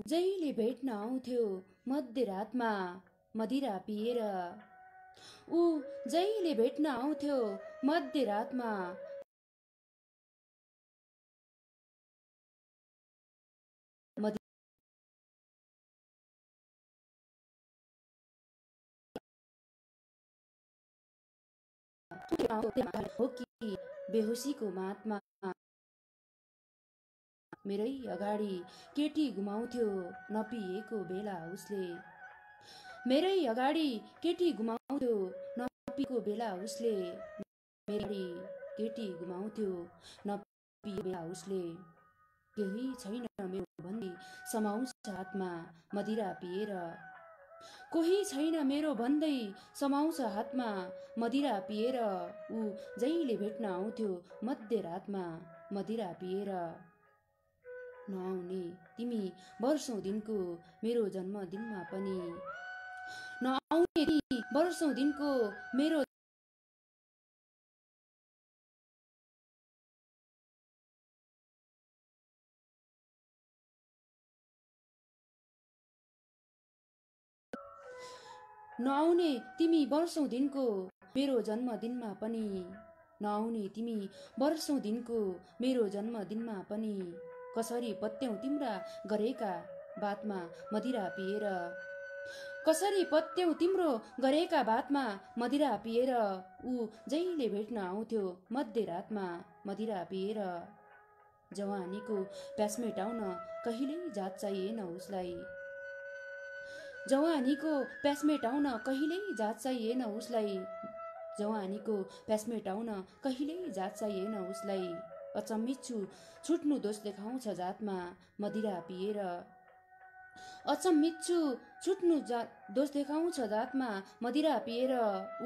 जहिले भेट्न आउँथ्यो मध्यरातमा मदिरा पिएर। ऊ जहिले भेट्न आउँथ्यो मध्यरातमा हो कि बेहोसीको मातमा मेरै अगाडि केटी गुमाउँथ्यो नपिएको बेला उसले। मेरै अगाडि केटी गुमाउँथ्यो नपिएको बेला उसले। मेरै केटी गुमाउँथ्यो नपिएको बेला उसले। केही छैन मेरो भन्दै समाउँछ हातमा मदिरा पिएर। कोही छैन मेरो भन्दै समाउँछ हातमा मदिरा पिएर। ऊ जहिले भेट्न आउँथ्यो मध्यरातमा मदिरा पिएर। नआउने तिमी वर्षौं दिनको मेरो जन्मदिनमा पनि। नआउने तिमी वर्षौं दिनको मेरो नआउने तिमी वर्षौं दिनको मेरो जन्मदिनमा पनि। नआउने तिमी वर्षौं दिनको मेरो जन्मदिनमा पनि। कसरी पत्याउँ तिम्रा गरेका बातमा मदिरा पिएर। कसरी पत्याउँ तिम्रो गरेका बातमा मदिरा पिएर। ऊ जहिले भेट्न आउँथ्यो मध्यरातमा मदिरा पिएर। जवानीको प्यास मेटाउन कहिल्यै जात चाहिएन उसलाई। जवानीको प्यास मेटाउन कहिल्यै जात चाहिएन उसलाई। जवानीको प्यास मेटाउन कहिल्यै जात चाहिएन उसलाई। अचम्मित छु छुट्नु दोष देखाउँछ जातमा मदिरा पिएर। अचम्मित छु छुट्नु दोष देखाउँछ जातमा मदिरा पिएर।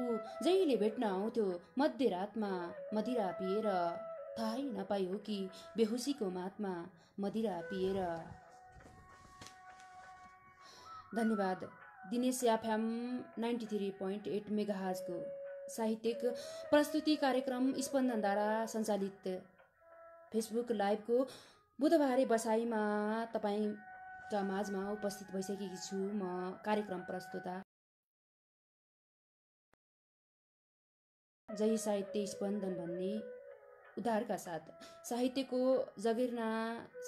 ऊ जहिले भेट्न आउँथ्यो मध्यरातमा मदिरा पिएर। थाहै नपाई हो कि बेहोसीको मातमा मदिरा पिएर। धन्यवाद। दिनेश एफएम 93.8 मेगाहर्जको साहित्यिक प्रस्तुति कार्यक्रम स्पन्दनद्वारा सञ्चालित फेसबुक लाइभको बुधबारे बसाइमा तपाईका माझमा उपस्थित भइसकेकी छु। म कार्यक्रम प्रस्तुता जय साहित्य स्पन्दन भन्ने उद्धारका साथ साहित्यको जगेर्ना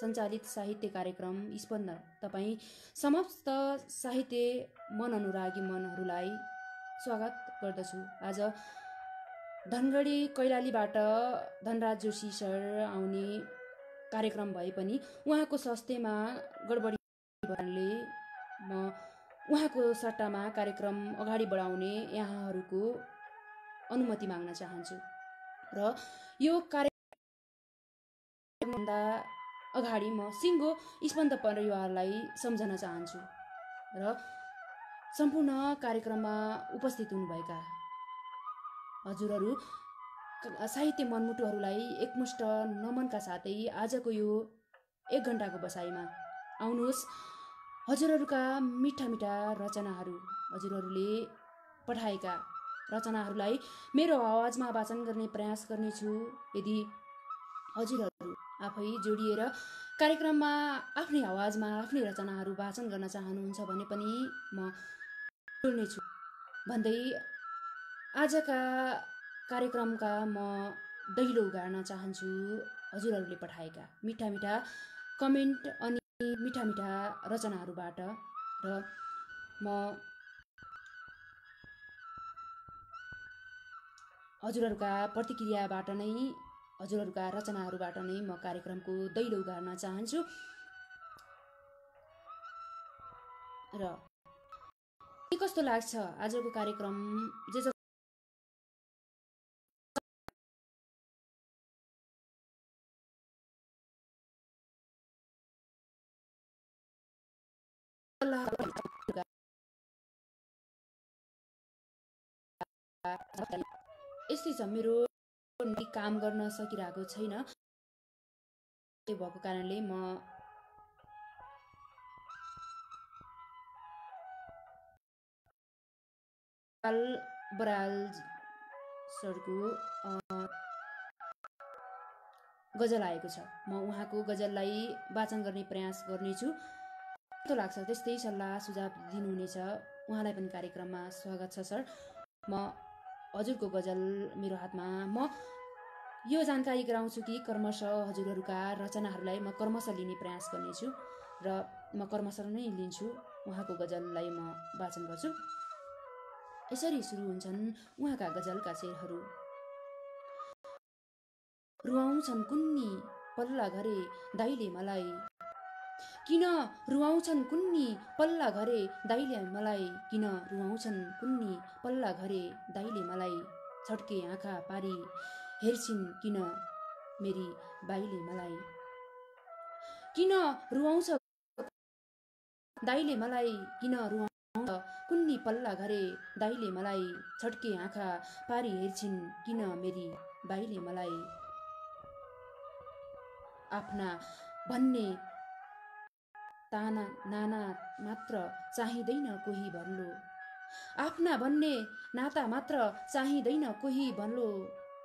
सञ्चालित साहित्य कार्यक्रम स्पन्दन तपाईँ समस्त साहित्य मन अनुरागी मनहरूलाई स्वागत गर्दछु। आज धनगढी कैलालीबाट धनराज जोशी सर आउने कार्यक्रम भए पनि उहाँको स्वास्थ्यमा गडबडी भएकाले म उहाँको सट्टामा कार्यक्रम अगाडि बढाउने यहाँहरूको अनुमति माग्न चाहन्छु र यो कार्यक्रमभन्दा अगाडि म सिङ्गो स्पन्द परिवारलाई सम्झन चाहन्छु र सम्पूर्ण कार्यक्रममा उपस्थित हुनुभएका हजुरहरू साहित्य मनमुटुहरूलाई एकमुष्ट नमनका साथै आजको यो 1 घण्टाको बसाइमा आउनुहोस्। हजुरहरूका मिठा मिठा रचनाहरू हजुरहरूले पठाएका रचनाहरूलाई मेरो आवाजमा वाचन गर्ने प्रयास गर्नेछु। यदि हजुरहरू आफै जोडिएर कार्यक्रममा आफ्नै आवाजमा आफ्नै रचनाहरू वाचन गर्न चाहनुहुन्छ भने पनि म जोड्नेछु भन्दै आजका कार्यक्रमका म दैलो उगार्न चाहन्छु हजुरहरूले पठाएका मिठा मिठा कमेन्ट अनि मिठा मिठा रचनाहरूबाट र म हजुरहरूका प्रतिक्रियाबाट नै हजुरहरूका रचनाहरूबाट नै म कार्यक्रमको दैलो उगार्न चाहन्छु र के कस्तो लाग्छ आजको कार्यक्रम जे यस्तै छ। मेरो काम गर्न सकिरहेको छैन त्यो भएको कारणले म बराल सरको गजल आएको छ। म उहाँको गजललाई वाचन गर्ने प्रयास गर्नेछु। कस्तो लाग्छ त्यस्तै सल्लाह सुझाव दिनुहुनेछ। उहाँलाई पनि कार्यक्रममा स्वागत छ सर। म हजुरको गजल मेरो हातमा, म यो जानकारी गराउँछु कि क्रमशः हजुरहरूका रचनाहरूलाई म क्रमशः लिने प्रयास गर्नेछु र म क्रमशः नै लिन्छु। उहाँको गजललाई म वाचन गर्छु। यसरी सुरु हुन्छन् उहाँका गजलका शेरहरू। रुवाउँछन् कुन्नी पल्ला घरे दाइले मलाई, किन रुवाउँछन् कुन्नी पल्ला घरे दाइले मलाई, किन रुवाउँछन् कुन्नी पल्ला घरे दाइले मलाई, छड्के आँखा पारी हेर्छिन् किन मेरी बाइले मलाई, किन रुवाउँछ दाइले मलाई, किन रुवाउँछ कुन्नी पल्ला घरे दाइले मलाई, छड्के आँखा पारी हेर्छिन् किन मेरी बाइले मलाई, आफ्ना भन्ने ताना नाना मात्र चाहिँदैन कोही भन्लो, आफ्ना भन्ने नाता मात्र चाहिँदैन कोही भन्लो,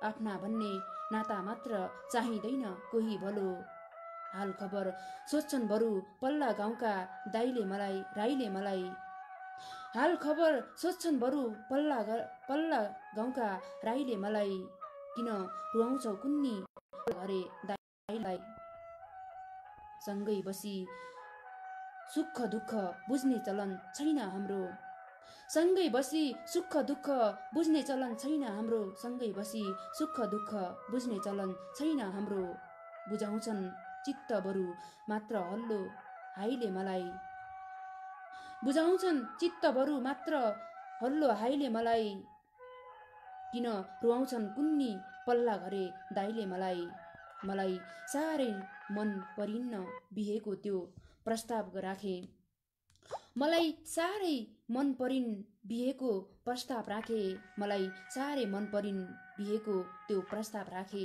आफ्ना भन्ने नाता मात्र चाहिँदैन कोही भलो, हाल खबर सोध्छन् बरु पल्ला गाउँका दाइले मलाई राईले मलाई, हाल खबर सोध्छन् बरु पल्ला गाउँका राईले मलाई, किन रुवाउँछौ कुन्नी घरे दाइलाई, सँगै बसी सुख दुःख बुझ्ने चलन छैन हाम्रो, सँगै बसी सुख दुःख बुझ्ने चलन छैन हाम्रो, सँगै बसी सुख दुःख बुझ्ने चलन छैन हाम्रो, बुझाउँछन् चित्त बरु मात्र हल्लो हाइले मलाई, बुझाउँछन् चित्त बरु मात्र हल्लो हाइले मलाई, किन रुवाउँछन् कुन्नी पल्ला घरे दाइले मलाई, मलाई साह्रै मन परिन्न बिहेको त्यो प्रस्ताव राखे, मलाई साह्रै मन परिन् बिहेको प्रस्ताव राखे, मलाई साह्रै मन परिन् बिहेको त्यो प्रस्ताव राखे,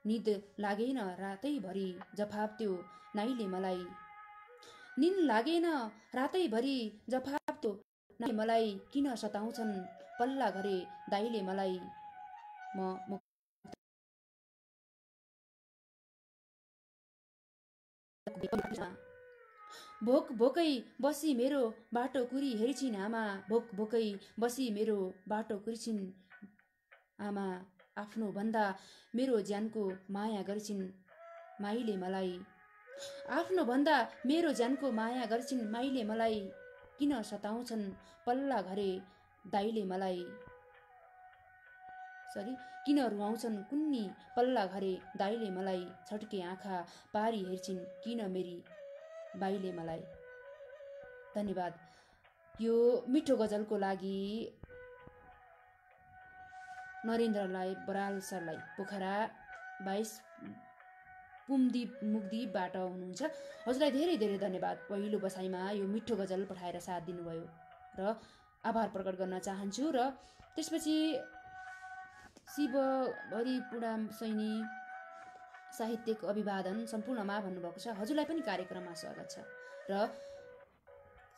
निद लागेन रातैभरि जफाफ त्यो नाइले मलाई, निद लागेन रातैभरि जफाफ त्यो नाइले मलाई, किन सताउँछन् पल्ला घरे दाइले मलाई, म भोक भोकै बसी मेरो बाटो कुरी हेर्छिन् आमा, भोक भोकै बसी मेरो बाटो कुर्छिन् आमा, आफ्नो भन्दा मेरो ज्यानको माया गर्छिन् माइले मलाई, आफ्नो भन्दा मेरो ज्यानको माया गर्छिन् माइले मलाई, किन सताउँछन् पल्ला घरे दाइले मलाई, किन रुवाउँछन् कुन्नी पल्ला घरे दाइले मलाई, छड्के आँखा पारी हेर्छिन् किन मेरी बाइले मलाई। धन्यवाद। यो मिठो गजलको लागि नरेन्द्रलाई बराल सरलाई पोखरा 22 पुमदीप मुक्दीपबाट हुनुहुन्छ। हजुरलाई धेरै धेरै धन्यवाद। पहिलो बसाइमा यो मिठो गजल पठाएर साथ दिनुभयो र आभार प्रकट गर्न चाहन्छु। र त्यसपछि शिवभरि पुडा सैनी साहित्यिक अभिवादन सम्पूर्णमा भन्नुभएको छ। हजुरलाई पनि कार्यक्रममा स्वागत छ र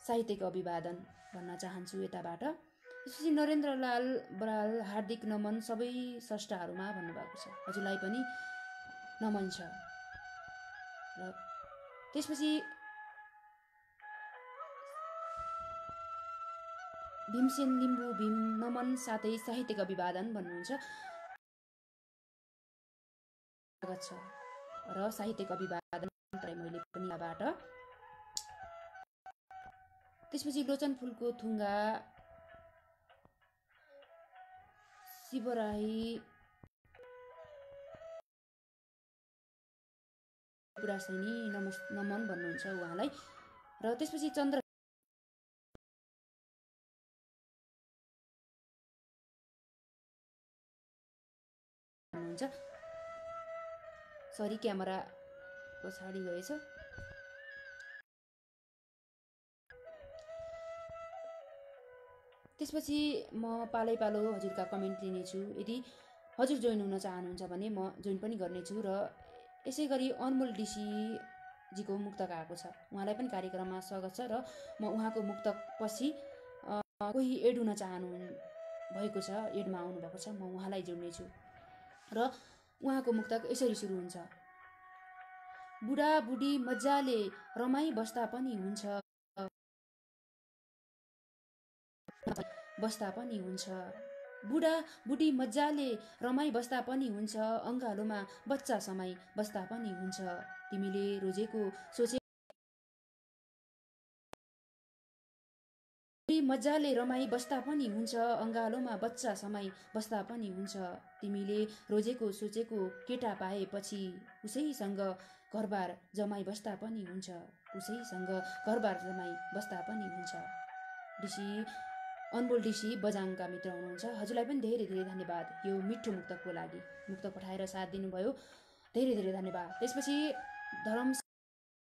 साहित्यिक अभिवादन भन्न चाहन्छु यताबाट। त्यसपछि नरेन्द्रलाल बराल हार्दिक नमन सबै स्रष्टाहरूमा भन्नुभएको छ। हजुरलाई पनि नमन छ। र त्यसपछि भीमसेन लिम्बू भीम नमन साथै साहित्यिक अभिवादन भन्नुहुन्छ स्वागत छ र साहित्यिक अभिवादन मैले पनि यहाँबाट। त्यसपछि लोचन फुलको थुङ्गा शिवराही पुरासैनी नमन भन्नुहुन्छ उहाँलाई। र त्यसपछि चन्द्र भन्नुहुन्छ। सरी क्यामेरा पछाडि गएछ। त्यसपछि म पालै पालो हजुरका कमेन्ट लिनेछु। यदि हजुर जोइन हुन चाहनुहुन्छ भने म जोइन पनि गर्नेछु। र यसै गरी अनमोल डिसीजीको मुक्तक आएको छ। उहाँलाई पनि कार्यक्रममा स्वागत छ र म उहाँको मुक्तक पछि कोही एड हुन चाहनु भएको छ, एडमा आउनुभएको छ, म उहाँलाई जोड्नेछु। र उहाँको मुक्तक यसरी सुरु हुन्छ। बुढाबुढी मजाले रमाई बस्दा पनि हुन्छ, बस्दा पनि हुन्छ। बुढाबुढी मजाले रमाई बस्दा पनि हुन्छ, अङ्गालोमा बच्चा समाई बस्दा पनि हुन्छ। तिमीले रोजेको सोचे मजाले रमाई बस्दा पनि हुन्छ, अङ्गालोमा बच्चा समाई बस्दा पनि हुन्छ। तिमीले रोजेको सोचेको केटा पाएपछि उसैसँग घरबार जमाई बस्दा पनि हुन्छ, उसैसँग घरबार जमाई बस्दा पनि हुन्छ। ऋषि अनमोल ऋषि बजाङका मित्र हुनुहुन्छ, हजुरलाई पनि धेरै धेरै धन्यवाद यो मिठो मुक्तकको लागि। मुक्तक पठाएर साथ दिनुभयो, धेरै धेरै धन्यवाद। त्यसपछि धर्म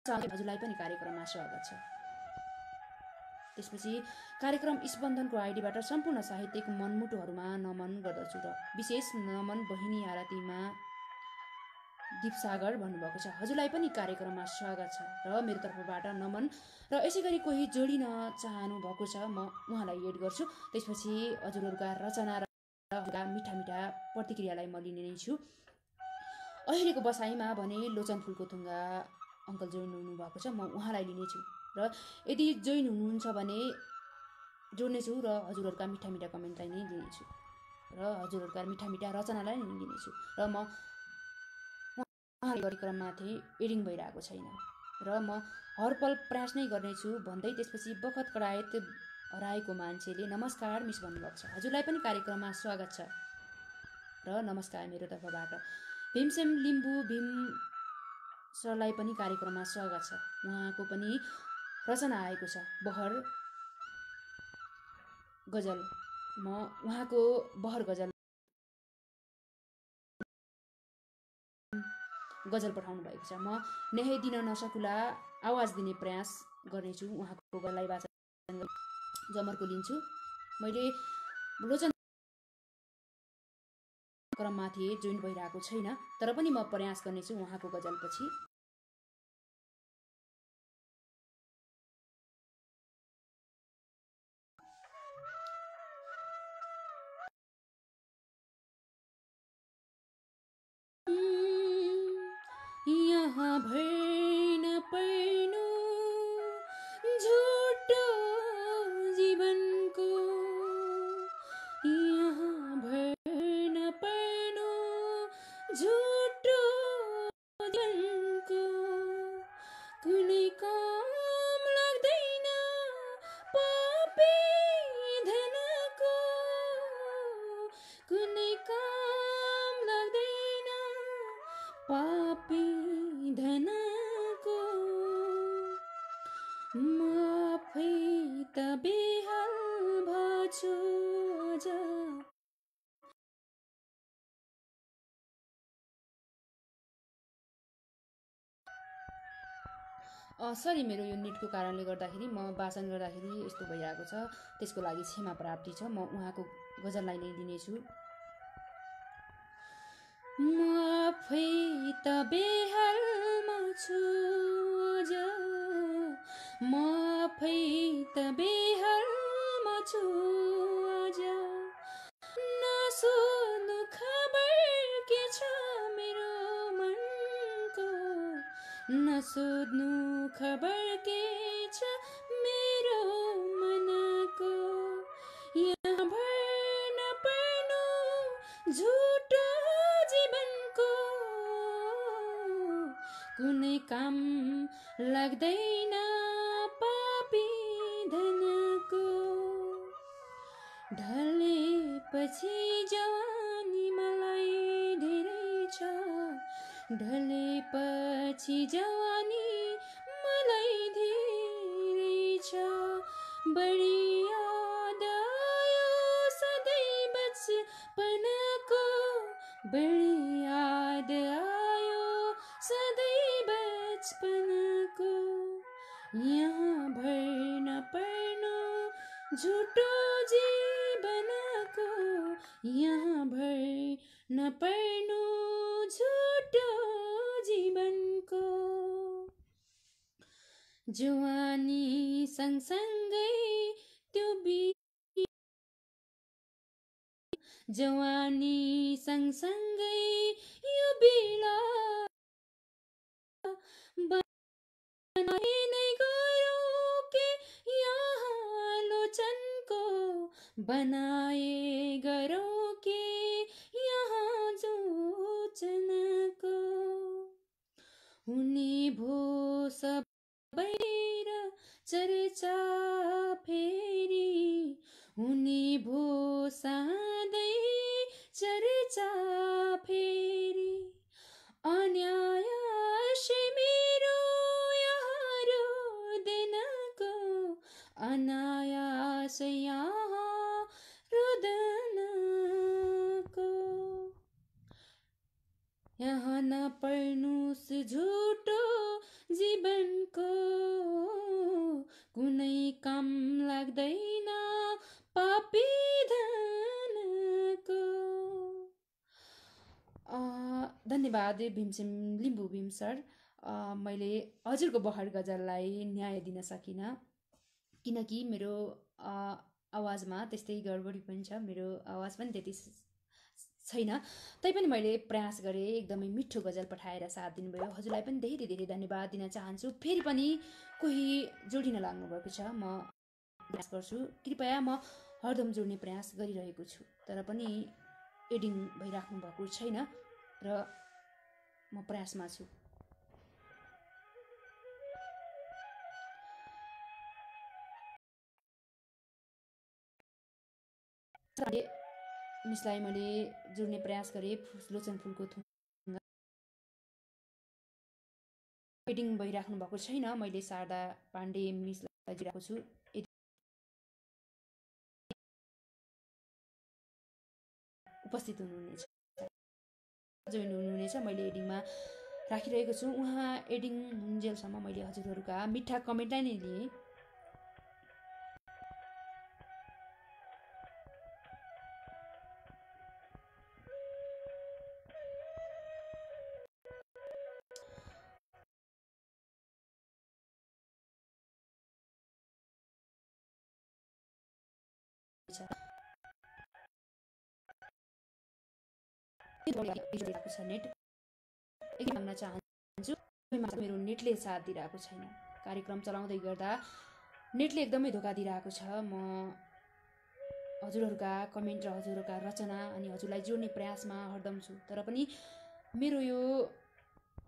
हजुरलाई पनि कार्यक्रममा स्वागत छ। त्यसपछि कार्यक्रम स्पन्दनको आइडीबाट सम्पूर्ण साहित्यिक मनमुटुहरूमा नमन गर्दछु र विशेष नमन बहिनी आरतीमा दीपसागर भन्नुभएको छ, हजुरलाई पनि कार्यक्रममा स्वागत छ र मेरो तर्फबाट नमन। र यसै गरी कोही जोडिन चाहनु भएको छ, म उहाँलाई एड गर्छु। त्यसपछि हजुरहरूका रचना र मिठा मिठा प्रतिक्रियालाई म लिने नै छु। अहिलेको बसाइमा भने लोचन फुलको थुङ्गा अङ्कल जोइन हुनुभएको छ, म उहाँलाई लिनेछु र यदि जोइन हुनुहुन्छ भने जोड्नेछु र हजुरहरूका मिठा मिठा कमेन्टलाई नै लिनेछु र हजुरहरूका मिठा मिठा रचनालाई नै लिनेछु र म कार्यक्रममाथि एडिङ भइरहेको छैन र म हरपल प्रयास नै गर्नेछु भन्दै त्यसपछि बखत कडायत हराएको मान्छेले नमस्कार मिस भन्नुभएको छ, हजुरलाई पनि कार्यक्रममा स्वागत छ र नमस्कार मेरो तर्फबाट। भीमसेन लिम्बू भीम सरलाई पनि कार्यक्रममा स्वागत छ, उहाँको पनि रचना आएको छ बहर गजल। म उहाँको बहर गजल पठाउनु भएको छ, म न्याय दिन नसकुला आवाज दिने प्रयास गर्नेछु। उहाँको गजललाई वाचन जमर्को लिन्छु। मैले लोचन क्रममाथि जोइन भइरहेको छैन, तर पनि म प्रयास गर्नेछु उहाँको गजलपछि। यहाँ भर नपर्नु झुटो जीवनको, यहाँ भर नपर्नु झुटो जीवनको, कुनै काम लाग्दैन पापी धनको, कुनै काम लाग्दैन पापी धनको, म आफै त बेहाल भछु आज। सरी, मेरो यो नेटको कारणले गर्दाखेरि म वाचन गर्दाखेरि यस्तो भइरहेको छ, त्यसको लागि क्षमा प्राप्ति छ। म उहाँको गजललाई नै लिनेछु। म आफै त बेहालमा छु आज, म आफै त बेहालमा छु आज, नसोध्नु खबर के छ मेरो मनको, नसोध्नु खबर के छ मेरो मनको, यहाँ भर नपर्नु झुटो जीवनको, कुनै काम लाग्दैन पापी धनको, ढलेपछि जवानी मलाई धेरै छ, ढलेपछि जवानी मलाई धेरै छ, बढी याद आयो सधैँ बचपनको, बढी याद आयो सधैँ बचपनको, यहाँ भर नपर्नु झुटो जीवनको, यहाँ भर नपर्नु झुटो जीवनको, जवानी सँगसँगै त्यो जवानी सँगसँगै यो बेला बनाए नै गरौँ के यहाँ लोचनको, बनाए गरौँ के यहाँ जोचनको, हुने भो सबैर चर्चा फेरि, हुने भो सधैँ चर्चा फेरि, अनायास मेरो यहाँ रुदनको, अनायास यहाँ रुदनको, यहाँ नपर्नुस् झुटो जीवनको, कुनै काम लाग्दैन पापी धनको। धन्यवाद भीमसेन लिम्बू भीम सर। मैले हजुरको बहर गजललाई न्याय दिन सकिनँ, किनकि मेरो आवाजमा त्यस्तै गडबडी पनि छ, मेरो आवाज पनि त्यति छैन। तैपनि मैले प्रयास गरेँ, एकदमै मिठो गजल पठाएर साथ दिनुभयो। हजुरलाई पनि धेरै धेरै धन्यवाद दिन चाहन्छु। फेरि पनि कोही जोडिन लाग्नुभएको छ, म प्रयास गर्छु। कृपया म हरदम जोड्ने प्रयास गरिरहेको छु, तर पनि एडिङ भइराख्नु भएको छैन र म प्रयासमा छु। मिसलाई मैले जोड्ने प्रयास गरेँ। लोचन फुलको थुङ्गा एडिङ भइराख्नु भएको छैन। मैले शारदा पाण्डे मिसलाई जोडिरहेको छु। उपस्थित हुनुहुनेछ, जोइन हुनुहुनेछ। मैले एडिङमा राखिरहेको छु। उहाँ एडिङ हुन्जेलसम्म मैले हजुरहरूका मिठा कमेन्टलाई नै लिएँ। नेट एकदम माग्न चाहन्छु, मेरो नेटले साथ दिइरहेको छैन। कार्यक्रम चलाउँदै गर्दा नेटले एकदमै धोका दिइरहेको छ। म हजुरहरूका कमेन्ट र हजुरहरूका रचना अनि हजुरलाई जोड्ने प्रयासमा हरदम छु, तर पनि मेरो यो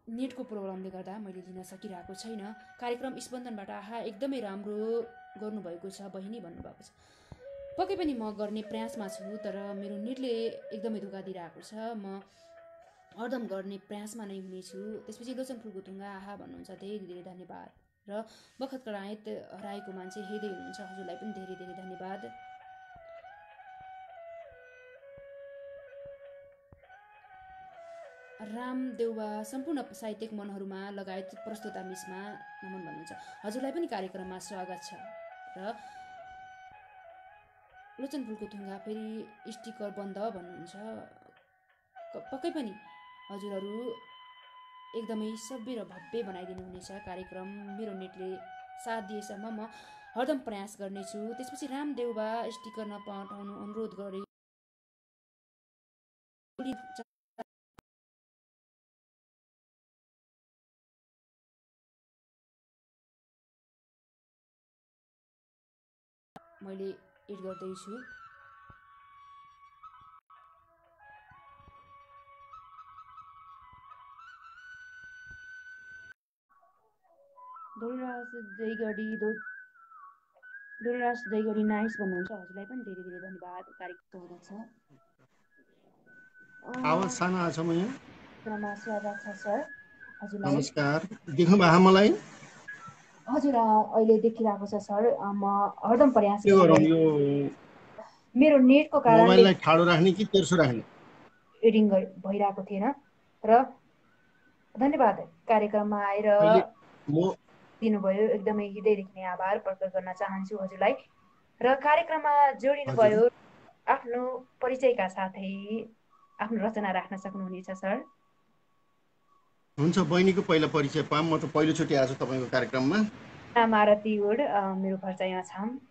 नेटको प्रब्लमले गर्दा मैले लिन सकिरहेको छैन। कार्यक्रम स्पन्दनबाट आहा एकदमै राम्रो गर्नुभएको छ बहिनी भन्नुभएको छ। पक्कै पनि म गर्ने प्रयासमा छु, तर मेरो नेटले एकदमै धोका दिइरहेको छ। म हरदम गर्ने प्रयासमा नै हुनेछु। त्यसपछि लोचन फुलको थुङ्गा आहा भन्नुहुन्छ, धेरै धेरै धन्यवाद। र बखत करायत हराएको मान्छे हेर्दै हुनुहुन्छ, हजुरलाई पनि धेरै धेरै धन्यवाद। रामदेउवा सम्पूर्ण साहित्यिक मनहरूमा लगायत प्रस्तुता मिसमा नमन भन्नुहुन्छ। हजुरलाई पनि कार्यक्रममा स्वागत छ। र लोचन फुलको थुङ्गा फेरि स्टिकर बन्द भन्नुहुन्छ। पक्कै पनि हजुरहरू एकदमै सभ्य र भव्य बनाइदिनु हुनेछ कार्यक्रम। मेरो नेटले साथ दिएसम्म म हरदम प्रयास गर्नेछु। त्यसपछि रामदेउवा स्टिकर नपठाउनु अनुरोध गरे। मैले एड गर्दैछु। दोलराज जयगढी नाइस भन्नुहुन्छ। हजुरलाई पनि धेरै धेरै धन्यवाद। कार्यक्रम हुँदैछ, आवाज सानो आछ म यहाँ। स्वागत छ सर हजुरलाई। नमस्कार, देख्नु भएको मलाई? हजुर अहिले देखिरहेको छ सर। म हरदम प्रयास के गरौँ, यो मेरो नेटको कारणले मोबाइललाई ठाडो राख्ने कि तेर्सो राख्ने एडिङ भइरहेको थिएन। र धन्यवाद कार्यक्रममा आएर दिनुभयो, एकदमै हृदयदेखि नै आभार प्रकट गर्न चाहन्छु हजुरलाई। र कार्यक्रममा जोडिनुभयो, आफ्नो परिचयका साथै आफ्नो रचना राख्न सक्नुहुनेछ सर। हुन्छ, बहिनीको पहिला परिचय पाऊँ। म त पहिलोचोटि आएको छु तपाईँको कार्यक्रममा। नाम आरती उड, मेरो घर चाहिँ यहाँ छाम।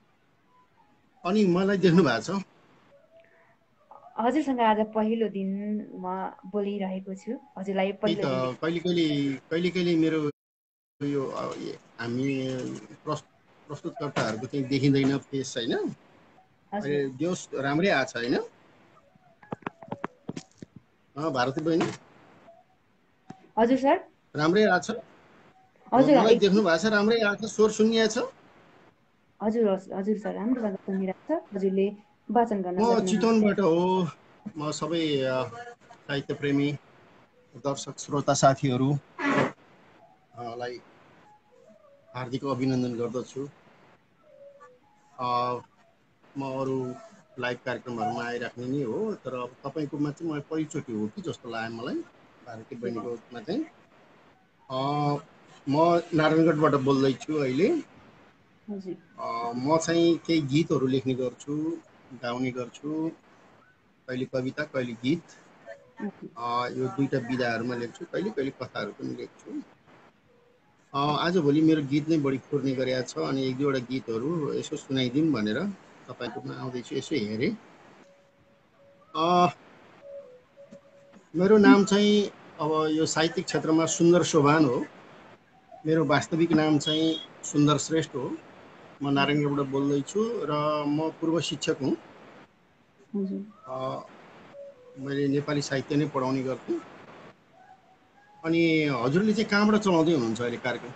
अनि मलाई देख्नु भएको छ? हजुरसँग आज पहिलो दिन म बोलिरहेको छु। हजुरलाई पहिलो दिन कहिले कहिले मेरो यो हामी प्रस्तुतकर्ताहरूको चाहिँ देखिँदैन फेस होइन। अहिले हजुर देउस राम्रै आएको छ होइन भारती बहिनी, हजुर सर। राम्रै आएको छ। हजुर मलाई देख्नु भएको छ, राम्रै आएको छ, स्वर सुनिएको छ। हजुर हजुर सर, राम्रोसँग सुनिरहेको छ। हजुरले वाचन गर्न म सक्नुहुन्छ। चितवनबाट हो। म सबै साहित्य प्रेमी दर्शक श्रोता साथीहरूलाई हार्दिक अभिनन्दन गर्दछु। म अरू लाइभ कार्यक्रमहरूमा आइराख्ने नै हो, तर अब तपाईँकोमा चाहिँ म पहिलोचोटि हो कि जस्तो लाग्यो मलाई, भारती बहिनीकोमा चाहिँ। म नारायणगढबाट बोल्दैछु अहिले। हजुर म चाहिँ केही गीतहरू लेख्ने गर्छु, गाउने गर्छु, कहिले कविता कहिले गीत। यो दुईवटा विधाहरूमा लेख्छु, कहिले कहिले कथाहरू पनि लेख्छु। आजभोलि मेरो गीत नै बढी फुर्ने गरेको छ, अनि एक दुईवटा गीतहरू यसो सुनाइदिउँ भनेर तपाईँकोमा आउँदैछु। यसो हेरेँ, मेरो नाम चाहिँ अब यो साहित्यिक क्षेत्रमा सुन्दर शोभान हो। मेरो वास्तविक नाम चाहिँ सुन्दर श्रेष्ठ हो। म नारायणगढबाट बोल्दैछु र म पूर्व शिक्षक हुँ। मैले नेपाली साहित्य नै पढाउने गर्थेँ। अनि हजुरले चाहिँ कहाँबाट चलाउँदै हुनुहुन्छ अहिले कार्यक्रम?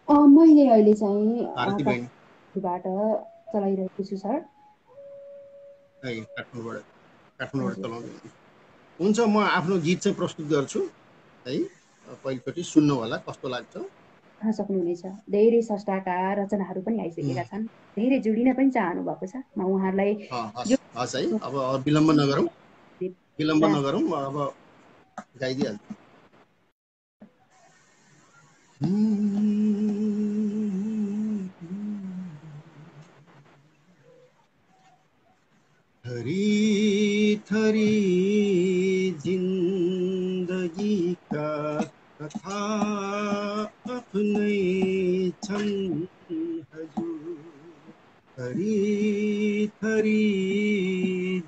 मैले अहिले चाहिँ भारती बहिनी बाट चलाइरहेको छु सर। है काठमाडौँबाट हजुर चलाउँदै हुन्छ। म आफ्नो गीत चाहिँ प्रस्तुत गर्छु है, पहिलोचोटि सुन्नु होला कस्तो लाग्छ। सक्नुहुनेछ। धेरै स्रष्टाका रचनाहरू पनि आइसकेका छन्। धेरै जोडिन पनि चाहनु भएको छ। म उहाँहरूलाई यो हस् है, अब विलम्ब नगरौँ, अब गाइदिइहाल्छु। थरी थरी जिन्दगीका कथा आफ्नै छन् हजुर। थरी थरी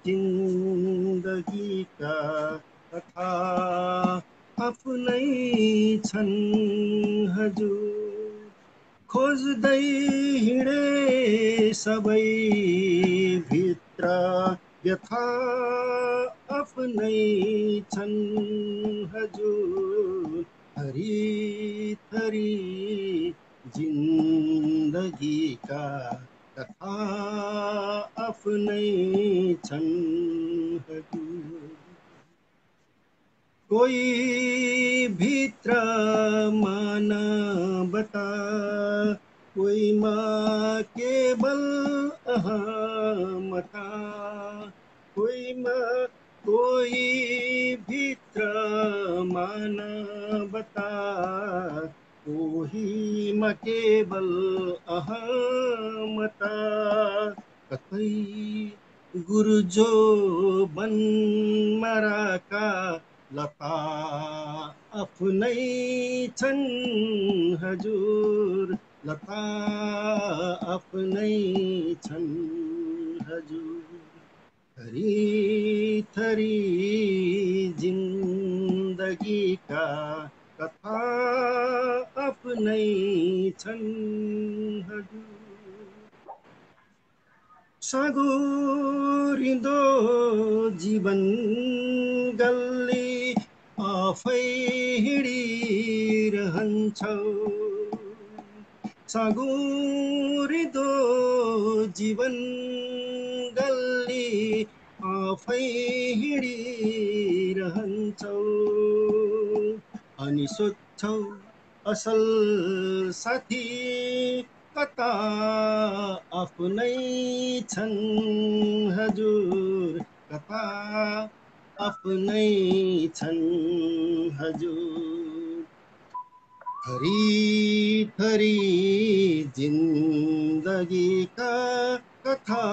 जिन्दगीका कथा आफ्नै छन् हजुर। खोज्दै हिँडे सबै भित्र व्यथा आफ्नै छन् हजुर। थरी थरी जिन्दगीका कथा आफ्नै छन् हजुर। कोही भित्र मानवता, कोहीमा केवल अहमता, कोही भित्र मानवता, कोहीमा केवल अहमता। कतै गुर्जो बनमाराका लता आफ्नै छन् हजुर। लता आफ्नै छन् हजुर। थरी थरी जिन्दगीका कथा आफ्नै छन् हजुर। साँगुरिँदो जीवन गल्ली आफै हिँडिरहन्छौ। साँगुरिँदो जीवन गल्ली आफै हिँडिरहन्छौ। अनि सोध्छौ असल साथी कता आफ्नै छन् हजुर। कता आफ्नै छन् हजुर। थरी थरी जिन्दगीका कथा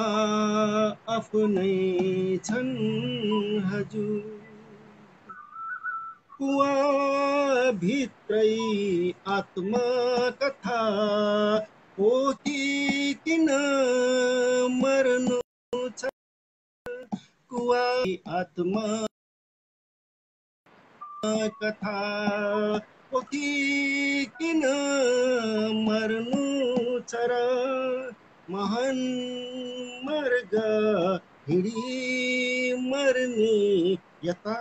आफ्नै छन् हजुर। कुवा भित्रै आत्मकथा हो कि किन मर्नु छ। कुवा आत्मकथा हो कि किन छ र महान मार्ग हिँडी मर्ने यता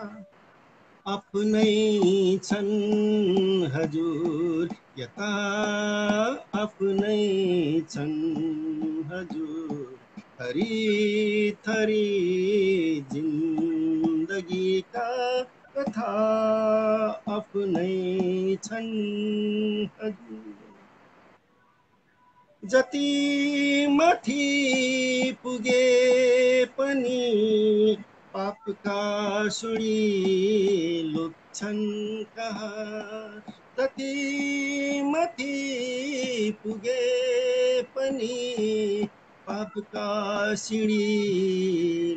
आफ्नै छन् हजुर, यता आफ्नै छन् हजुर। थरी थरी जिन्दगीका कथा आफ्नै छन् हजुर। जति माथि पुगे पनि पापका सुडी लुक्छन् कहाँ, जति माथि पुगे पनि पापका सिडी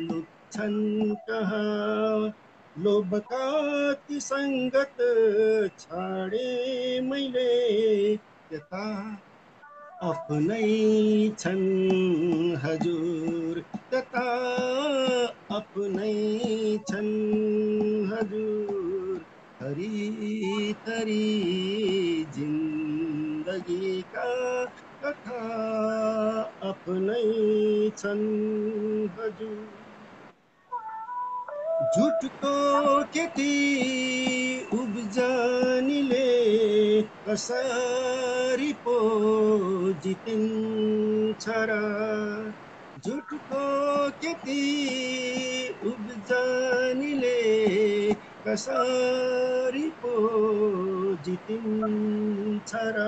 लुक्छन् कहाँ। लोभका ती सङ्गत छाडे मैले यता आफ्नै छन् हजुर, त्यता आफ्नै छन् हजुर। थरी थरी जिन्दगीका कथा आफ्नै छन् हजुर। झुटको खेती उब्जनीले कसरी पो जितिन्छ र, झुटको खेती उब्जनीले कसरी पो जितिन्छ र।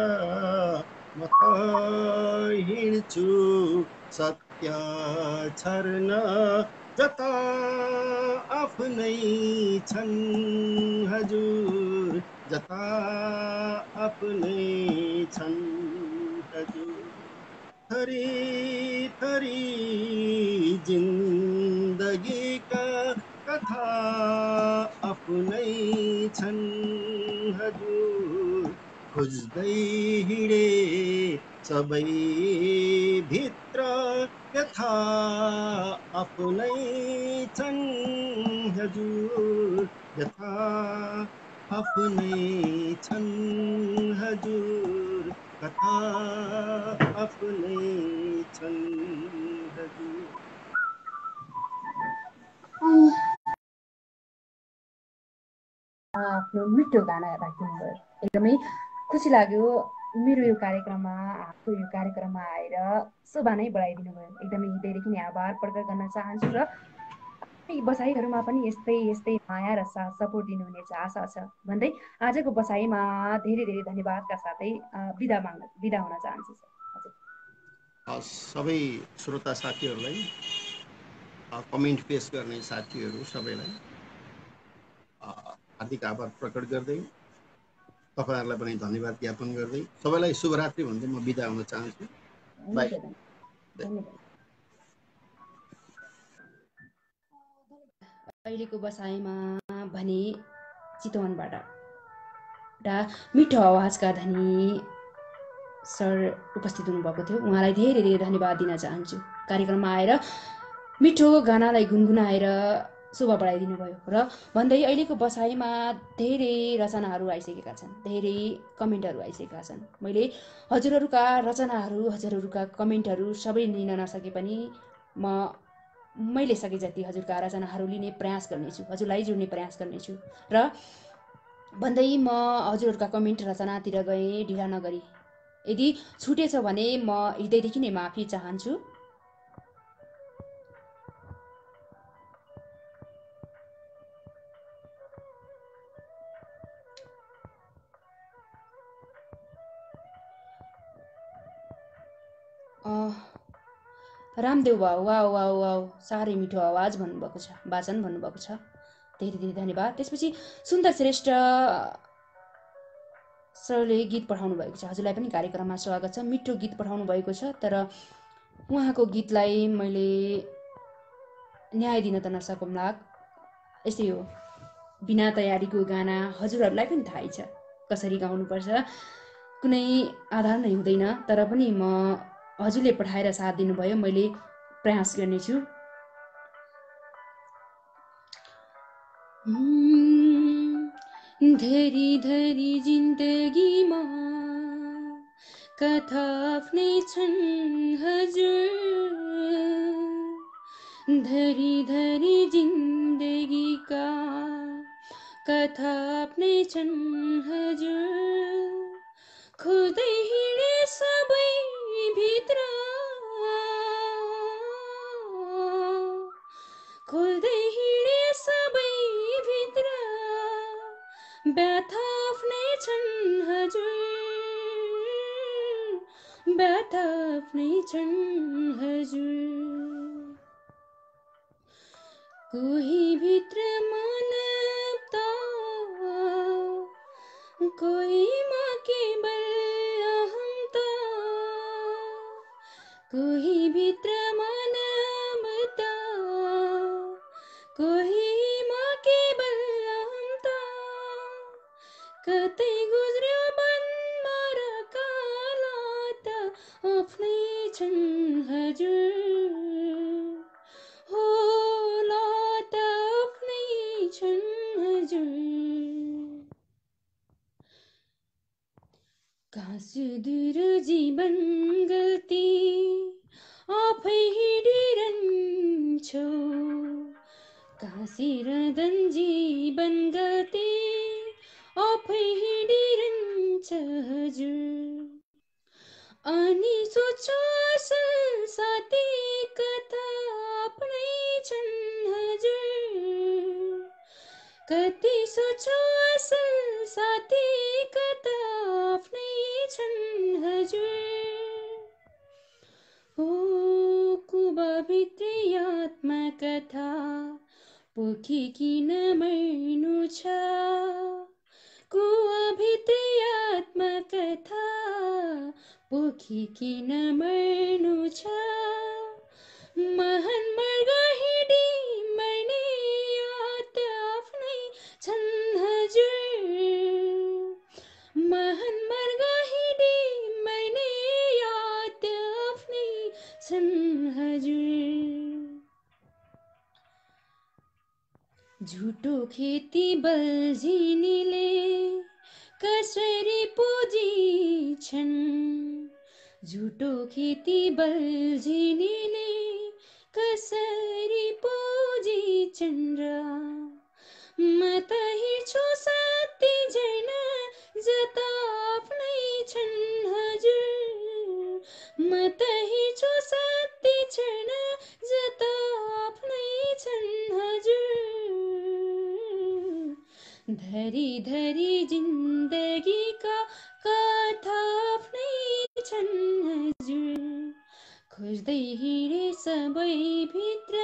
म त हिँड्छु सत्य छर्न जता आफ्नै छन् हजुर, जता आफ्नै छन् हजुर। थरी थरी जिन्दगीका कथा आफ्नै छन् हजुर। खोज्दै हिँडे सबै भित्र यथा आफ्नै छन् हजुर, यथा आफ्नै छन् हजुर, कथा आफ्नै छन् हजुर। आफ्नो मिठो गाना राखिदिनुभयो, एकदमै खुसी लाग्यो। मेरो यो कार्यक्रममा आएर शोभा नै बढाइदिनु भयो। एकदमै हृदयदेखि नै आभार प्रकट गर्न चाहन्छु र यी बसाइहरूमा पनि यस्तै यस्तै माया र साथ सपोर्ट दिनुहुनेछ आशा छ भन्दै आजको बसाइमा धेरै धेरै धन्यवादका साथै बिदा हुन चाहन्छु सर। सबै श्रोता साथीहरूलाई, कमेन्ट पेश गर्ने साथीहरू सबैलाई हार्दिक आभार प्रकट गर्दै, तपाईँहरूलाई पनि धन्यवाद ज्ञापन गर्दै सबैलाई शुभरात्रि भन्दै म बिदा हुन चाहन्छु। बाई। अहिलेको बसाइमा भने चितवनबाट मिठो आवाजका धनी सर उपस्थित हुनुभएको थियो। उहाँलाई धेरै धेरै धन्यवाद दिन चाहन्छु। कार्यक्रममा आएर मिठो गानालाई गुनगुनाएर शोभा बढाइदिनु भयो र भन्दै अहिलेको बसाइमा धेरै रचनाहरू आइसकेका छन्, धेरै कमेन्टहरू आइसकेका छन्। मैले हजुरहरूका रचनाहरू, हजुरहरूका कमेन्टहरू सबै लिन नसके पनि मैले सके जति हजुरका रचनाहरू लिने प्रयास गर्नेछु, हजुरलाई जोड्ने प्रयास गर्नेछु र भन्दै म हजुरहरूका कमेन्ट रचनातिर गएँ ढिला नगरी। यदि छुटेछ भने म हृदयदेखि नै माफी चाहन्छु। रामदेव भाउ वाउ वाउ वाउ साह्रै मिठो आवाज भन्नुभएको छ, वाचन भन्नुभएको छ, धेरै धेरै धन्यवाद। त्यसपछि सुन्दर श्रेष्ठ सरले गीत पठाउनु भएको छ, हजुरलाई पनि कार्यक्रममा स्वागत छ। मिठो गीत पठाउनु भएको छ, तर उहाँको गीतलाई मैले न्याय दिन त नसकौँला, यस्तै हो। बिना तयारीको गाना हजुरहरूलाई पनि थाहै छ कसरी गाउनुपर्छ, कुनै आधार नै हुँदैन। तर पनि म हजुरले पठाएर साथ दिनुभयो, मैले प्रयास गर्नेछु। धरी धरी जिन्दगीमा कथा आफ्नै छन् हजुर, धरी धरी जिन्दगीका कथा आफ्नै छन् हजुर, खोज्दै हिँडे सबै भित्र, खोज्दै हिँडे सबै भित्र, व्यथा आफ्नै छन् हजुर, व्यथा आफ्नै छन् हजुर। कोही भित्र मानवता, कोहीमा केवल अहम्ता, कोही भित्र मानवता, कोहीमा केवल अहम्ता, कतै गुज्र्यो वनमा र कालात आफ्नै छन् हजुर, हो लात आफ्नै छन् हजुर। सुदूर जीवन गल्ती आफै हिँडिरहन्छौ, काँसिरहँदैन जीवन गल्ती आफै हिँडिरहन्छ हजुर। अनि सोच्छु असल साथी कथा आफ्नै छन् हजुर, कति सोच्छु असल साथी कथा आफ्नै छन् हजुर। ओ कुबाभित्री आत्मा कथा पोखी किन मर्नु छ, कुवाभित्री आत्मा कथा पोखी किन मर्नु छ, महान मर्ग हिँडी मर्ने याद आफ्नै छन् हजुर, महान मर्ग हिँडी मर्ने याद आफ्नै छन् हजुर। झुटो खेती बल्झिनीले कसरी पुजिन्छन्, झुटो खेती बल्झिनीले कसरी पुजिन्छन् र, म त हिँड्छु साथी झैन जता आफ्नै छन् हजुर, म त हिँड्छु साथी झैन जता आफ्नै छन् हजुर। धरी धरी जिन्दगीका कथा आफ्नै छन् हजुर, खोज्दै हिँडे सबै भित्र